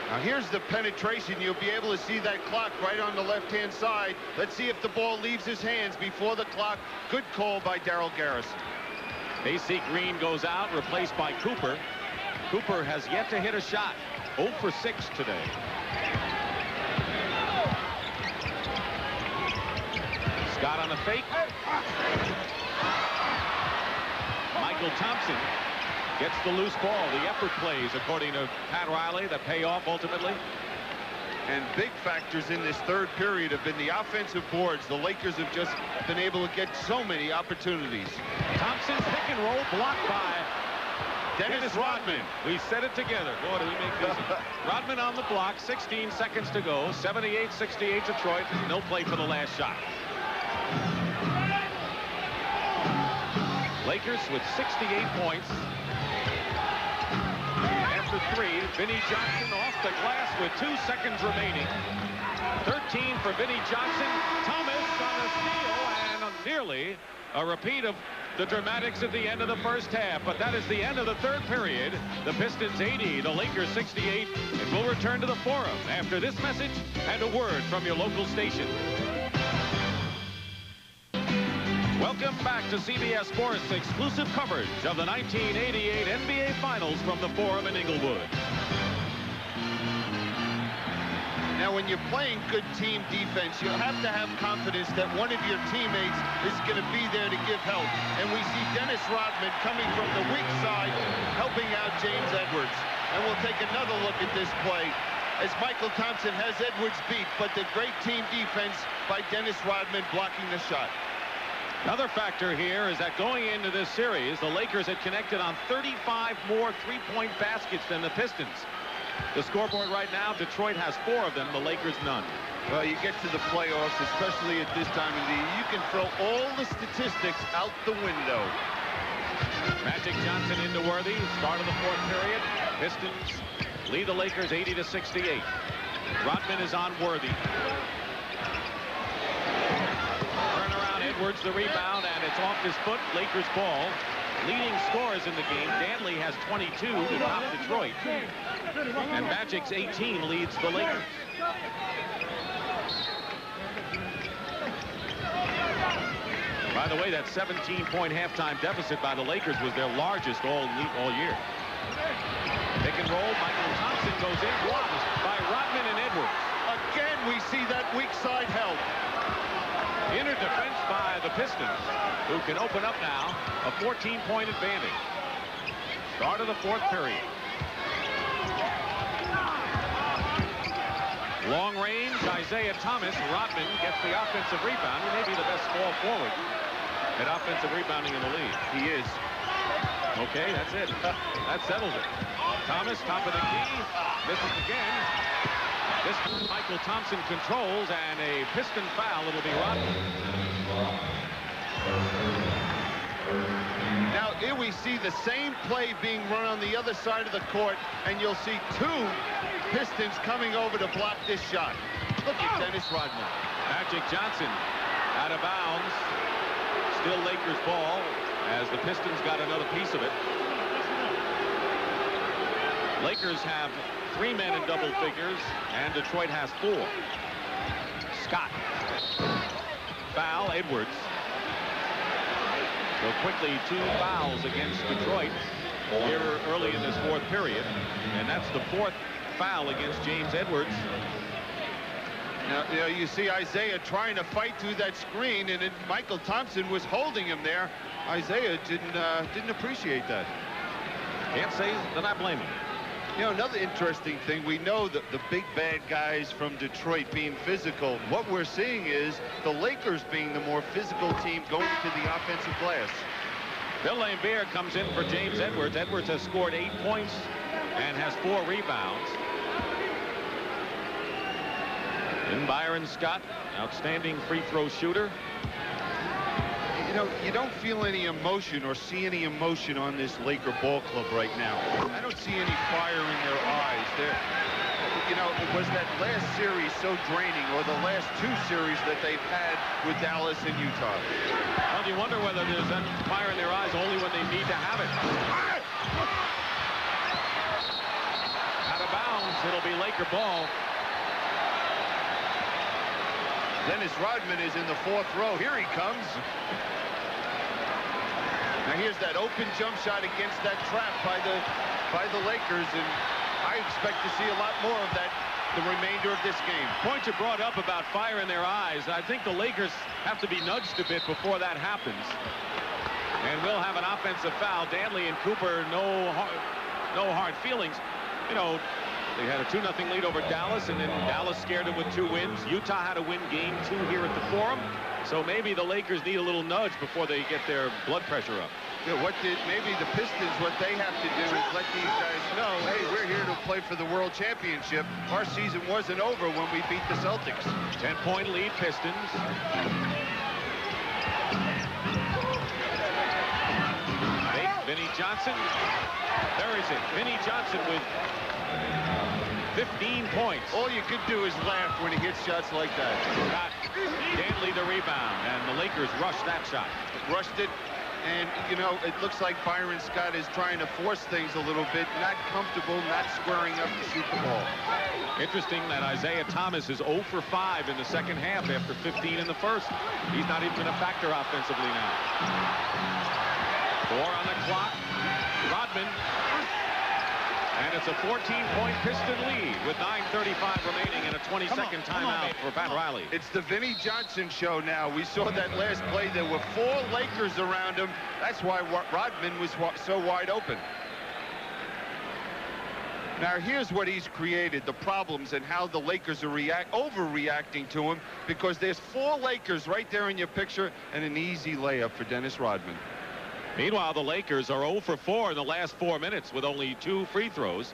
Now here's the penetration. You'll be able to see that clock right on the left-hand side. Let's see if the ball leaves his hands before the clock. Good call by Darrell Garrison.
AC Green goes out, replaced by Cooper. Cooper has yet to hit a shot. 0 for 6 today. Scott on a fake. Michael Thompson gets the loose ball. The effort plays, according to Pat Riley, that pay off ultimately.
And big factors in this third period have been the offensive boards. The Lakers have just been able to get so many opportunities.
Thompson's pick and roll blocked by Dennis Rodman. We said it together. Boy, do we make this. Rodman on the block, 16 seconds to go. 78-68 Detroit. No play for the last shot. Lakers with 68 points. After 3, Vinnie Johnson off the glass with 2 seconds remaining. 13 for Vinnie Johnson. Thomas on a steal and nearly a repeat of the dramatics at the end of the first half. But that is the end of the third period. The Pistons 80, the Lakers 68. And we'll return to the Forum after this message and a word from your local station. Welcome back to CBS Sports exclusive coverage of the 1988 NBA Finals from the Forum in Inglewood.
Now, when you're playing good team defense, you have to have confidence that one of your teammates is going to be there to give help. And we see Dennis Rodman coming from the weak side, helping out James Edwards. And we'll take another look at this play as Michael Thompson has Edwards beat, but the great team defense by Dennis Rodman blocking the shot.
Another factor here is that going into this series, the Lakers had connected on 35 more three-point baskets than the Pistons. The scoreboard right now, Detroit has 4 of them, the Lakers none.
Well, you get to the playoffs, especially at this time of the year, you can throw all the statistics out the window.
Magic Johnson into Worthy, start of the fourth period. Pistons lead the Lakers 80-68. Rodman is on Worthy. Edwards the rebound, and it's off his foot. Lakers ball. Leading scorers in the game. Dantley has 22 to top Detroit. And Magic's 18 leads the Lakers. By the way, that 17-point halftime deficit by the Lakers was their largest all year. Pick and roll. Michael Thompson goes in. Blocked by Rodman and Edwards.
Again, we see that weak side help.
Inner defense by the Pistons, who can open up now a 14-point advantage. Start of the fourth period. Long range, Isiah Thomas. Rodman gets the offensive rebound. He may be the best small forward at offensive rebounding in the league.
He is.
Okay, that's it. That settles it. Thomas, top of the key. Misses again. This time Michael Thompson controls, and a Piston foul. It'll be Rodman.
Now here we see the same play being run on the other side of the court, and you'll see 2 Pistons coming over to block this shot. Look at Dennis Rodman.
Magic Johnson out of bounds. Still Lakers ball as the Pistons got another piece of it. Lakers have 3 men in double figures, and Detroit has 4. Scott. Foul, Edwards. So quickly 2 fouls against Detroit here early in this fourth period. And that's the 4th foul against James Edwards.
Now, you see Isiah trying to fight through that screen, and Michael Thompson was holding him there. Isiah didn't appreciate that.
Can't say that I blame him.
You know, another interesting thing, we know that the big bad guys from Detroit being physical. What we're seeing is the Lakers being the more physical team going to the offensive glass.
Bill Laimbeer comes in for James Edwards. Edwards has scored 8 points and has 4 rebounds. And Byron Scott, outstanding free throw shooter.
You know, you don't feel any emotion or see any emotion on this Laker ball club right now. I don't see any fire in their eyes. you know, was that last series so draining, or the last 2 series that they've had with Dallas and Utah?
Well, you wonder whether there's that fire in their eyes only when they need to have it. Out of bounds, it'll be Laker ball.
Dennis Rodman is in the 4th row. Here he comes. Now here's that open jump shot against that trap by the Lakers, and I expect to see a lot more of that the remainder of this game.
Point you brought up about fire in their eyes. I think the Lakers have to be nudged a bit before that happens. And we'll have an offensive foul. Dantley and Cooper, no hard feelings. You know, they had a 2-0 lead over Dallas, and then Dallas scared them with 2 wins. Utah had to win game 2 here at the Forum. So maybe the Lakers need a little nudge before they get their blood pressure up.
Yeah, maybe the Pistons, what they have to do is let these guys know, hey, we're here to play for the World Championship. Our season wasn't over when we beat the Celtics.
10-point lead, Pistons. Vinnie Johnson. There is it. Vinnie Johnson with 15 points.
All you could do is laugh when he hits shots like that.
Got Dantley the rebound, and the Lakers rushed that shot.
Rushed it, and, you know, it looks like Byron Scott is trying to force things a little bit, not comfortable, not squaring up to shoot the ball.
Interesting that Isiah Thomas is 0 for 5 in the second half after 15 in the first. He's not even a factor offensively now. 4 on the clock. Rodman. And it's a 14-point Piston lead with 9:35 remaining and a 20-second timeout for Pat Riley.
It's the Vinnie Johnson show now. We saw that last play. There were 4 Lakers around him. That's why Rodman was so wide open. Now, here's what he's created, the problems and how the Lakers are overreacting to him, because there's 4 Lakers right there in your picture and an easy layup for Dennis Rodman.
Meanwhile, the Lakers are 0 for 4 in the last 4 minutes with only 2 free throws.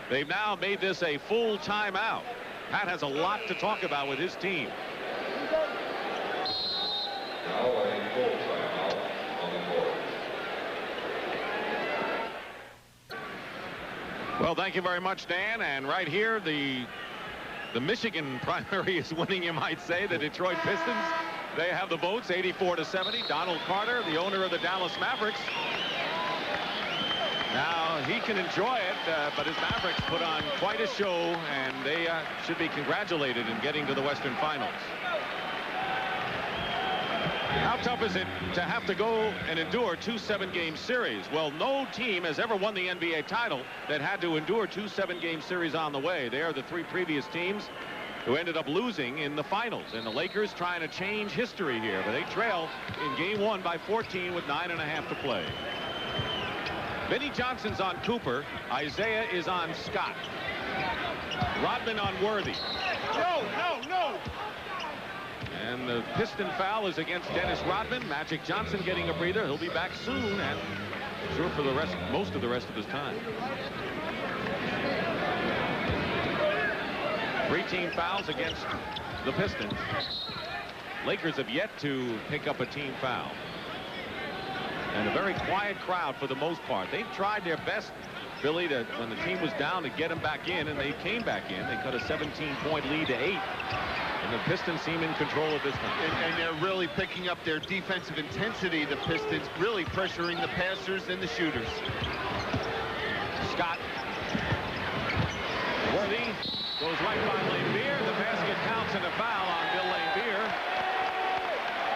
They've now made this a full timeout. Pat has a lot to talk about with his team. Well, thank you very much, Dan. And right here, the Michigan primary is winning, you might say, the Detroit Pistons. They have the votes, 84-70. Donald Carter, the owner of the Dallas Mavericks. Now, he can enjoy it, but his Mavericks put on quite a show, and they should be congratulated in getting to the Western Finals. How tough is it to have to go and endure 2 7-game series? Well, no team has ever won the NBA title that had to endure 2 7-game series on the way. They are the 3 previous teams who ended up losing in the finals, and the Lakers trying to change history here, but they trail in game 1 by 14 with 9.5 to play. Vinnie Johnson's on Cooper. Isiah is on Scott. Rodman on Worthy.
No.
And the Piston foul is against Dennis Rodman. Magic Johnson getting a breather. He'll be back soon, and sure for most of the rest of his time. 3 team fouls against the Pistons. Lakers have yet to pick up a team foul. And a very quiet crowd for the most part. They've tried their best, Billy, when the team was down, to get them back in, and they came back in. They cut a 17-point lead to 8. And the Pistons seem in control of this one.
And they're really picking up their defensive intensity, the Pistons, really pressuring the passers and the shooters.
Scott. Worthy goes right by Laimbeer. The basket counts and a foul on Bill Laimbeer.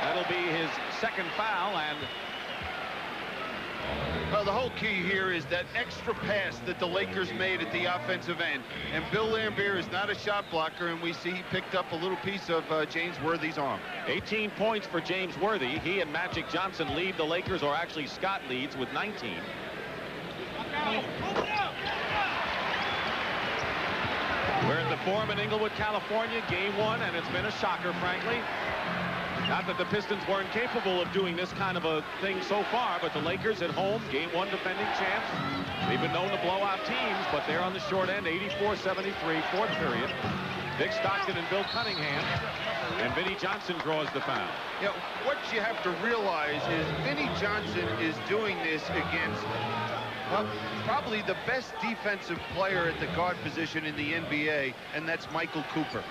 That'll be his second foul, and
well, the whole key here is that extra pass that the Lakers made at the offensive end. And Bill Laimbeer is not a shot blocker, and we see he picked up a little piece of James Worthy's arm.
18 points for James Worthy. He and Magic Johnson lead the Lakers, or actually Scott leads with 19. We're at the Forum in Inglewood, California, game 1, and it's been a shocker, frankly. Not that the Pistons weren't capable of doing this kind of a thing so far, but the Lakers at home, game 1 defending champs. They've been known to blow out teams, but they're on the short end, 84-73, 4th period. Dick Stockton and Bill Cunningham, and Vinnie Johnson draws the foul.
You know, what you have to realize is Vinnie Johnson is doing this against Well, probably the best defensive player at the guard position in the NBA, and that's Michael Cooper.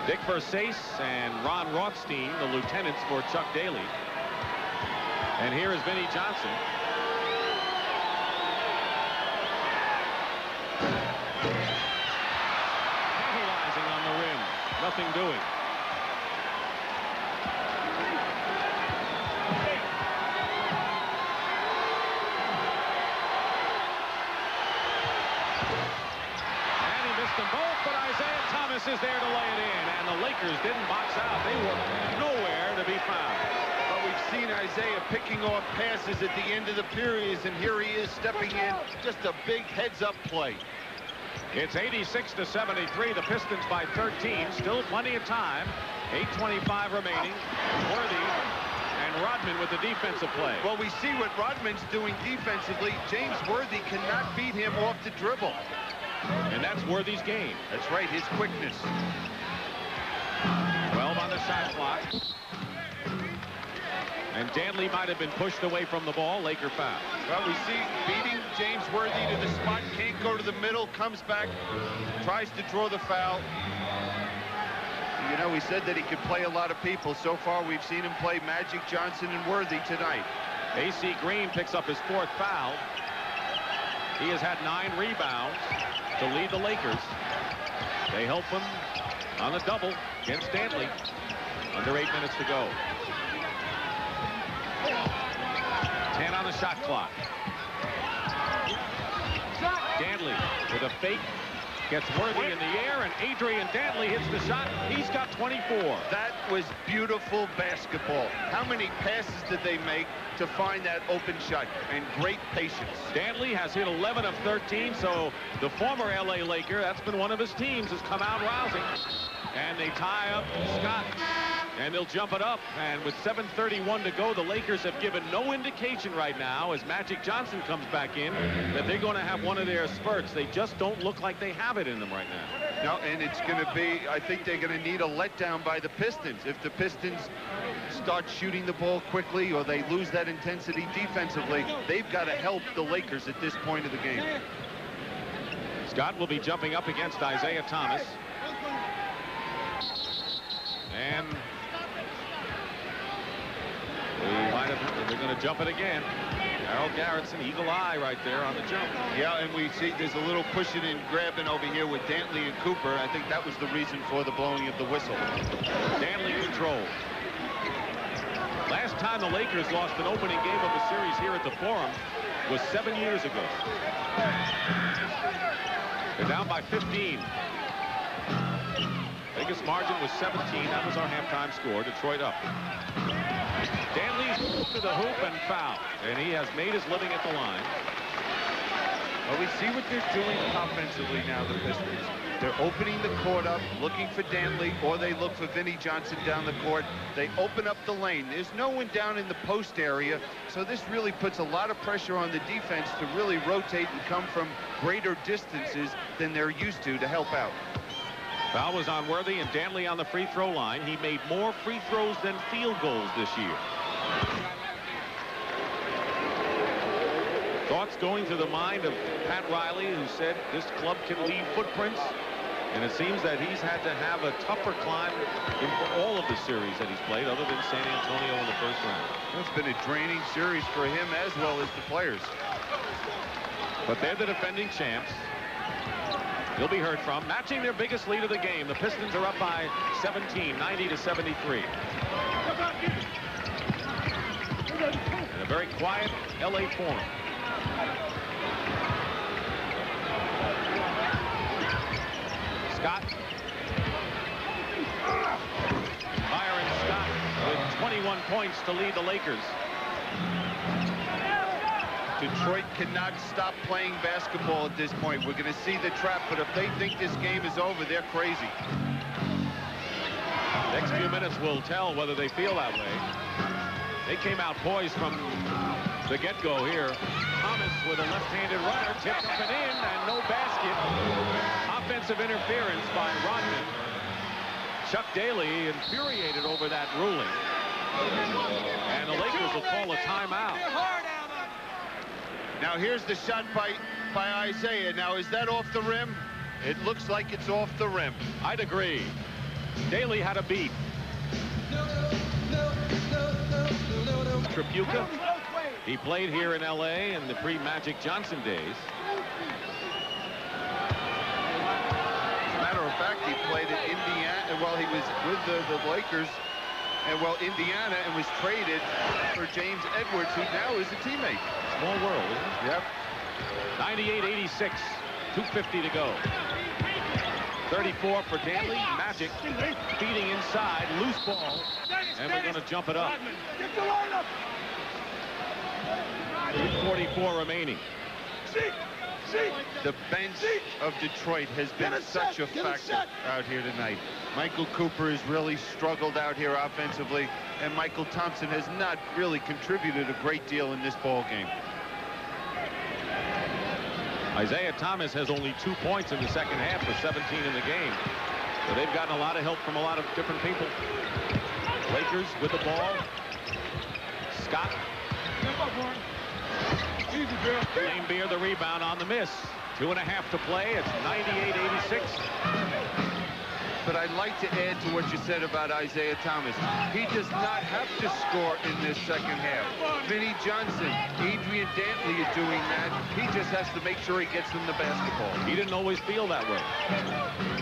Dick Versace and Ron Rothstein, the lieutenants for Chuck Daly. And here is Vinnie Johnson. Capitalizing on the rim. Nothing doing. And he missed them both, but Isiah Thomas is there to lay it in. And the Lakers didn't box out. They were nowhere to be found.
Well, we've seen Isiah picking off passes at the end of the periods, and here he is stepping in. Just a big heads-up play.
It's 86-73. The Pistons by 13. Still plenty of time. 8:25 remaining. Worthy and Rodman with the defensive play.
Well, we see what Rodman's doing defensively. James Worthy cannot beat him off the dribble.
And that's Worthy's game.
That's right, his quickness.
12 on the shot clock. And Dantley might have been pushed away from the ball. Laker foul.
Well, we see beating James Worthy to the spot. Can't go to the middle. Comes back. Tries to draw the foul. You know, we said that he could play a lot of people. So far, we've seen him play Magic, Johnson, and Worthy tonight.
AC Green picks up his 4th foul. He has had 9 rebounds to lead the Lakers. They help him on the double against Dantley. Under 8 minutes to go. 10 on the shot clock. Dantley with a fake. Gets Worthy in the air, and Adrian Dantley hits the shot. He's got 24.
That was beautiful basketball. How many passes did they make to find that open shot? And great patience.
Dantley has hit 11 of 13, so the former L.A. Laker, that's been one of his teams, has come out rousing. And they tie up Scott. And they'll jump it up. And with 7:31 to go, the Lakers have given no indication right now, as Magic Johnson comes back in, that they're going to have one of their spurts. They just don't look like they have it in them right now.
No, and it's going to be, I think they're going to need a letdown by the Pistons. If the Pistons start shooting the ball quickly or they lose that intensity defensively, they've got to help the Lakers at this point of the game.
Scott will be jumping up against Isiah Thomas. And they're going to jump it again. Harold Garrettson, eagle eye right there on the jump.
Yeah, and we see there's a little pushing and grabbing over here with Dantley and Cooper. I think that was the reason for the blowing of the whistle.
Dantley control. Last time the Lakers lost an opening game of a series here at the Forum was 7 years ago. They're down by 15. Biggest margin was 17. That was our halftime score. Detroit up. Dantley's to the hoop and foul. And he has made his living at the line.
Well, we see what they're doing offensively now, the Pistons. They're opening the court up, looking for Dantley, or they look for Vinnie Johnson down the court. They open up the lane. There's no one down in the post area, so this really puts a lot of pressure on the defense to really rotate and come from greater distances than they're used to help out.
Foul was on Worthy, and Dantley on the free throw line. He made more free throws than field goals this year. Thoughts going through the mind of Pat Riley, who said this club can leave footprints. And it seems that he's had to have a tougher climb in all of the series that he's played, other than San Antonio in the first round.
It's been a draining series for him as well as the players.
But they're the defending champs. He'll be heard from. Matching their biggest lead of the game. The Pistons are up by 17, 90-73. In a very quiet L.A. Forum. Scott. Byron Scott with 21 points to lead the Lakers.
Detroit cannot stop playing basketball at this point. We're going to see the trap, but if they think this game is over, they're crazy.
Next few minutes will tell whether they feel that way. They came out poised from the get-go here. Thomas with a left-handed runner, tipped up and in, and no basket. Offensive interference by Rodman. Chuck Daly infuriated over that ruling. And the Lakers will call a timeout.
Now here's the shot by Isiah. Now is that off the rim? It looks like it's off the rim.
I'd agree. Daly had a beat. Tripucka. He played here in LA in the pre-Magic Johnson days.
As a matter of fact, he played at Indiana while he was with the Lakers. And well, Indiana, and was traded for James Edwards, who now is a teammate.
Small world, isn't it?
Yep.
98-86, 2:50 to go. 34 for Dantley. Magic feeding inside, loose ball, and we're going to jump it up. 2:44 remaining.
The bench of Detroit has been such a factor out here tonight. Michael Cooper has really struggled out here offensively, and Michael Thompson has not really contributed a great deal in this ball game.
Isiah Thomas has only 2 points in the second half for 17 in the game. So they've gotten a lot of help from a lot of different people. Lakers with the ball. Scott. Laimbeer the rebound on the miss. 2.5 to play. It's 98-86.
But I'd like to add to what you said about Isiah Thomas. He does not have to score in this second half. Vinnie Johnson, Adrian Dantley are doing that. He just has to make sure he gets them the basketball.
He didn't always feel that way.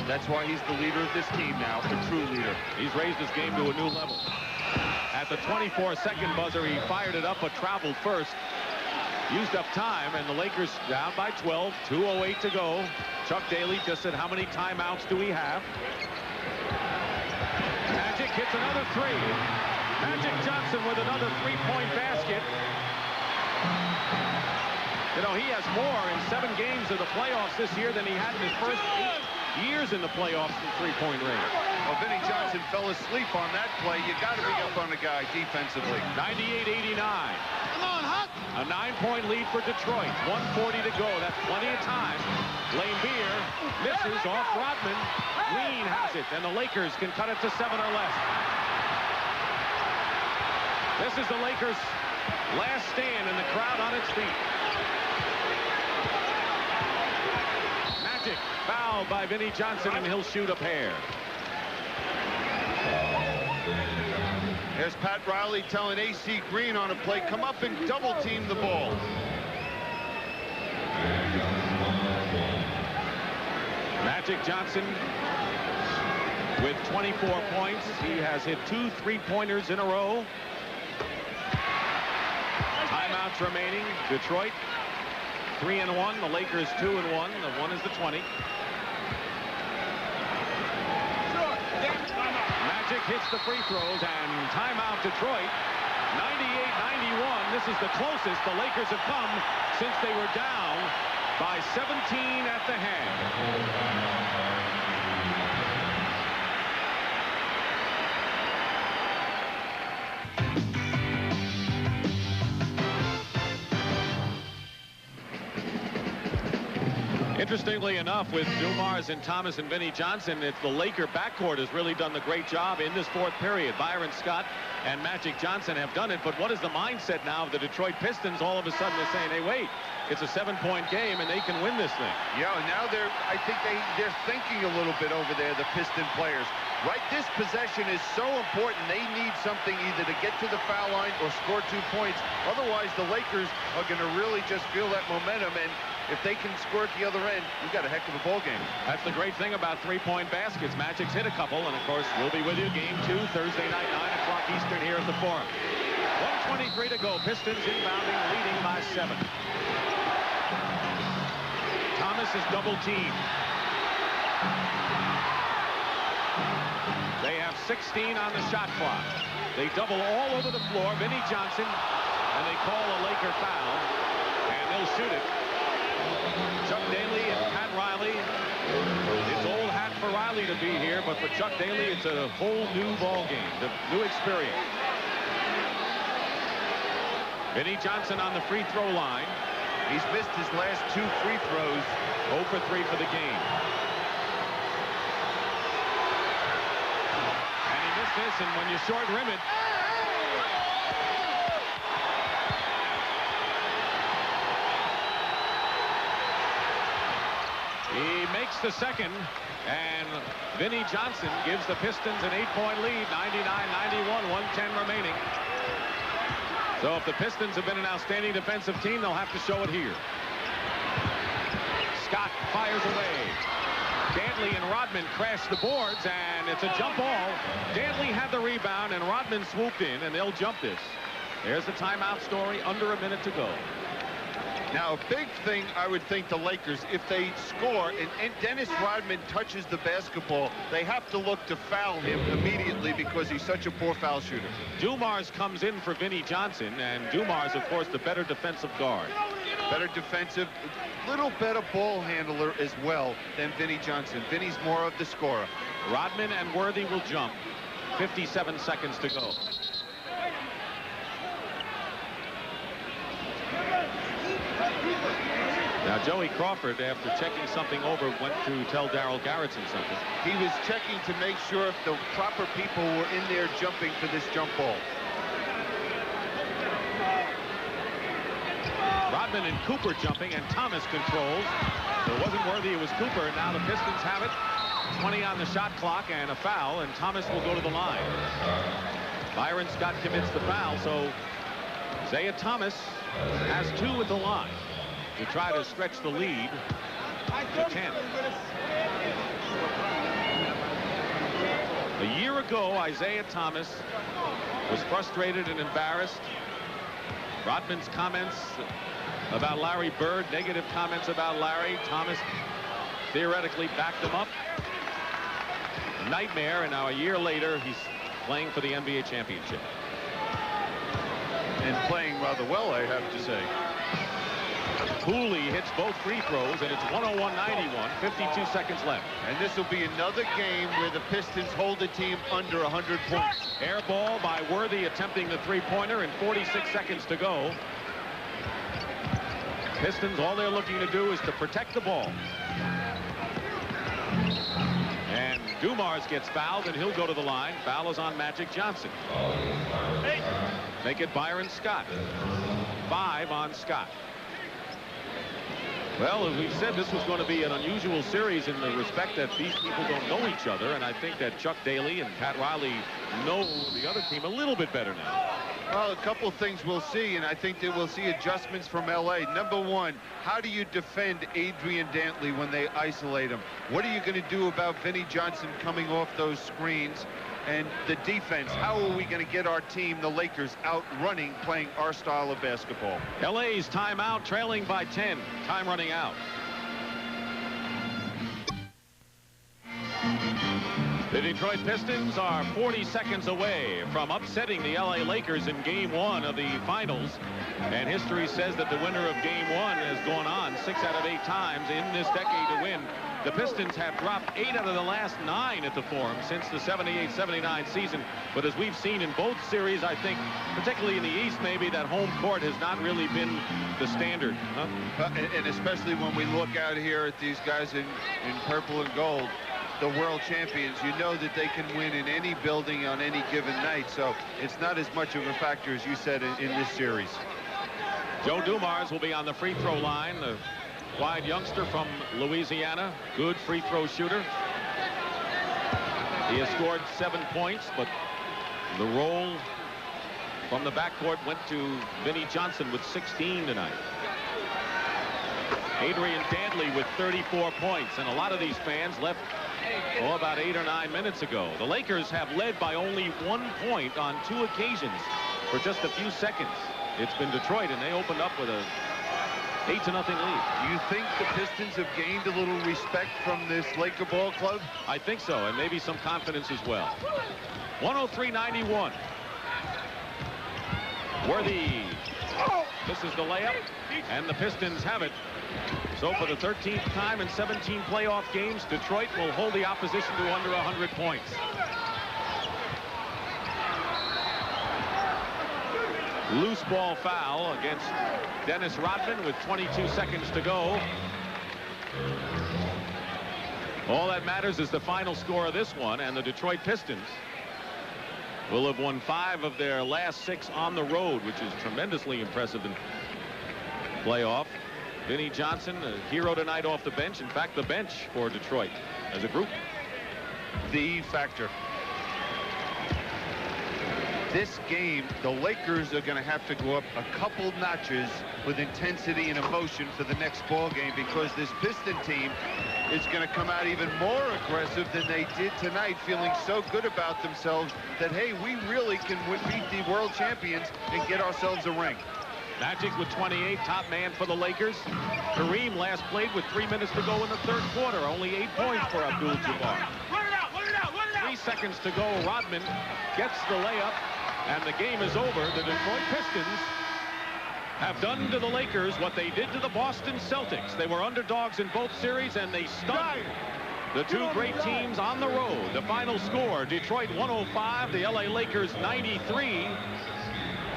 That's why he's the leader of this team now, a true leader.
He's raised his game to a new level. At the 24-second buzzer, he fired it up but traveled first. Used up time, and the Lakers down by 12, 2:08 to go. Chuck Daly just said, how many timeouts do we have? Magic hits another three. Magic Johnson with another three-point basket. You know, he has more in 7 games of the playoffs this year than he had in his first 8 years in the playoffs from three-point range.
Well, Vinnie Johnson fell asleep on that play. You got to be up on the guy defensively.
98-89. A 9-point lead for Detroit. 1:40 to go. That's plenty of time. Laimbeer misses off Rodman. Green has it, and the Lakers can cut it to 7 or less. This is the Lakers' last stand, and the crowd on its feet. Magic fouled by Vinnie Johnson, and he'll shoot a pair.
There's Pat Riley telling A.C. Green on a play, come up and double team the ball.
Magic Johnson with 24 points. He has hit 2 3-pointers in a row. Timeouts remaining. Detroit 3-1. The Lakers 2-1. The one is the 20. Magic hits the free throws, and timeout Detroit. 98-91. This is the closest the Lakers have come since they were down by 17 at the half. Interestingly enough, with Dumars and Thomas and Vinnie Johnson, it's the Laker backcourt has really done the great job in this 4th period. Byron Scott and Magic Johnson have done it, but what is the mindset now of the Detroit Pistons? All of a sudden they're saying, hey, wait, it's a 7-point game and they can win this thing.
Yeah, now I think they're thinking a little bit over there, the Piston players. Right, this possession is so important. They need something either to get to the foul line or score 2 points. Otherwise, the Lakers are going to really just feel that momentum, and if they can score at the other end, you've got a heck of a ball game.
That's the great thing about 3-point baskets. Magic's hit a couple, and of course, we'll be with you. Game 2, Thursday night, 9 o'clock Eastern here at the Forum. 1:23 to go. Pistons inbounding, leading by 7. Thomas is double teamed. They have 16 on the shot clock. They double all over the floor. Vinnie Johnson, and they call a Laker foul, and they'll shoot it. Chuck Daly and Pat Riley. It's old hat for Riley to be here, but for Chuck Daly, it's a whole new ball game, the new experience. Vinnie Johnson on the free throw line.
He's missed his last 2 free throws.
0 for 3 for the game. And he missed this, and when you short rim it, He makes the second, and Vinnie Johnson gives the Pistons an 8-point lead, 99-91, 1:10 remaining. So if the Pistons have been an outstanding defensive team, they'll have to show it here. Scott fires away. Dantley and Rodman crash the boards, and it's a jump ball. Dantley had the rebound, and Rodman swooped in, and they'll jump this. There's the timeout story, under a minute to go.
Now, a big thing, I would think the Lakers, if they score and Dennis Rodman touches the basketball, they have to look to foul him immediately because he's such a poor foul shooter.
Dumars comes in for Vinnie Johnson, and Dumars, of course, the better defensive guard.
Better defensive, little better ball handler as well than Vinnie Johnson. Vinnie's more of the scorer.
Rodman and Worthy will jump. 57 seconds to go. Now, Joey Crawford, after checking something over, went to tell Darryl Garretson something.
He was checking to make sure if the proper people were in there jumping for this jump ball.
Rodman and Cooper jumping, and Thomas controls. So it wasn't Worthy, it was Cooper. Now the Pistons have it. 20 on the shot clock and a foul, and Thomas will go to the line. Byron Scott commits the foul, so Isiah Thomas has 2 at the line to try to stretch the lead to 10. A year ago, Isiah Thomas was frustrated and embarrassed. Rodman's comments about Larry Bird, negative comments about Larry. Thomas theoretically backed him up. A nightmare, and now a year later, he's playing for the NBA championship.
And playing rather well, I have to say.
Cooley hits both free throws, and it's 101-91, 52 seconds left.
And this will be another game where the Pistons hold the team under 100 points.
Air ball by Worthy attempting the three-pointer, and 46 seconds to go. Pistons, all they're looking to do is to protect the ball. And Dumars gets fouled, and he'll go to the line. Foul is on Magic Johnson. Make it Byron Scott. 5 on Scott. Well, as we've said, this was going to be an unusual series in the respect that these people don't know each other, and I think that Chuck Daly and Pat Riley know the other team a little bit better now.
Well, a couple things we'll see, and I think that we'll see adjustments from L.A. Number one, how do you defend Adrian Dantley when they isolate him? What are you going to do about Vinnie Johnson coming off those screens? And the defense, how are we going to get our team, the Lakers, out running, playing our style of basketball?
LA's timeout, trailing by 10. Time running out. The Detroit Pistons are 40 seconds away from upsetting the LA Lakers in Game 1 of the finals. And history says that the winner of Game 1 has gone on 6 out of 8 times in this decade to win. The Pistons have dropped 8 out of the last 9 at the Forum since the 78-79 season. But as we've seen in both series, I think, particularly in the East, maybe that home court has not really been the standard. Huh?
And especially when we look out here at these guys in purple and gold, the world champions, you know that they can win in any building on any given night. So it's not as much of a factor as you said in this series.
Joe Dumars will be on the free throw line. The wide youngster from Louisiana, good free throw shooter. He has scored 7 points, but the roll from the backcourt went to Vinnie Johnson with 16 tonight. Adrian Dantley with 34 points, and a lot of these fans left about 8 or 9 minutes ago. The Lakers have led by only 1 point on 2 occasions for just a few seconds. It's been Detroit, and they opened up with a 8-0 lead.
You think the Pistons have gained a little respect from this Laker ball club?
I think so, and maybe some confidence as well. 103-91. Worthy misses the layup, and the Pistons have it. So for the 13th time in 17 playoff games, Detroit will hold the opposition to under 100 points. Loose ball foul against Dennis Rodman with 22 seconds to go. All that matters is the final score of this one, and the Detroit Pistons will have won 5 of their last 6 on the road, which is tremendously impressive in playoff. Vinnie Johnson, a hero tonight off the bench. In fact, the bench for Detroit as a group.
The factor. This game, the Lakers are going to have to go up a couple notches with intensity and emotion for the next ball game, because this Piston team is going to come out even more aggressive than they did tonight, feeling so good about themselves that, hey, we really can beat the world champions and get ourselves a ring.
Magic with 28, top man for the Lakers. Kareem last played with 3 minutes to go in the third quarter. Only 8 points for Abdul-Jabbar. 3 seconds to go. Rodman gets the layup, and the game is over. The Detroit Pistons have done to the Lakers what they did to the Boston Celtics. They were underdogs in both series, and they stunned the two great teams on the road. The final score, Detroit 105, the LA Lakers 93.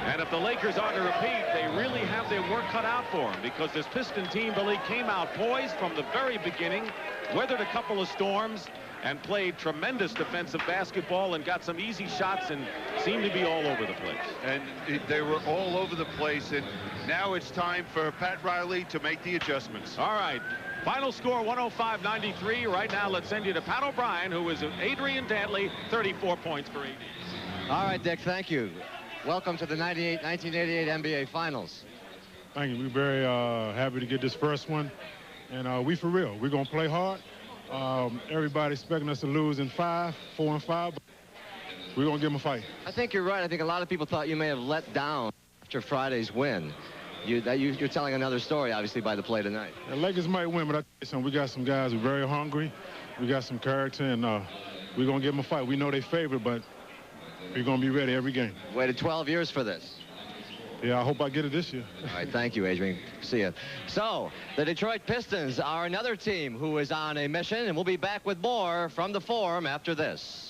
And if the Lakers are to repeat, they really have their work cut out for them, because this Piston team, Billy, came out poised from the very beginning, weathered a couple of storms, and played tremendous defensive basketball and got some easy shots and seemed to be all over the place.
And they were all over the place, and now it's time for Pat Riley to make the adjustments.
All right. Final score 105-93. Right now, let's send you to Pat O'Brien, who is Adrian Dantley, 34 points for AD.
All right, Dick, thank you. Welcome to the 1988 NBA Finals.
Thank you. We're very happy to get this first one. And we for real. We're going to play hard. Everybody expecting us to lose in 4 and 5. But we're going to give them a fight.
I think you're right. I think a lot of people thought you may have let down after Friday's win. You're telling another story, obviously, by the play tonight.
The Lakers might win, but I tell you something, we got some guys who are very hungry. We got some character, and we're going to give them a fight. We know they favorite, but we're going to be ready every game.
Waited 12 years for this.
Yeah, I hope I get it this year.
All right, thank you, Adrian. See you. So, the Detroit Pistons are another team who is on a mission, and we'll be back with more from the Forum after this.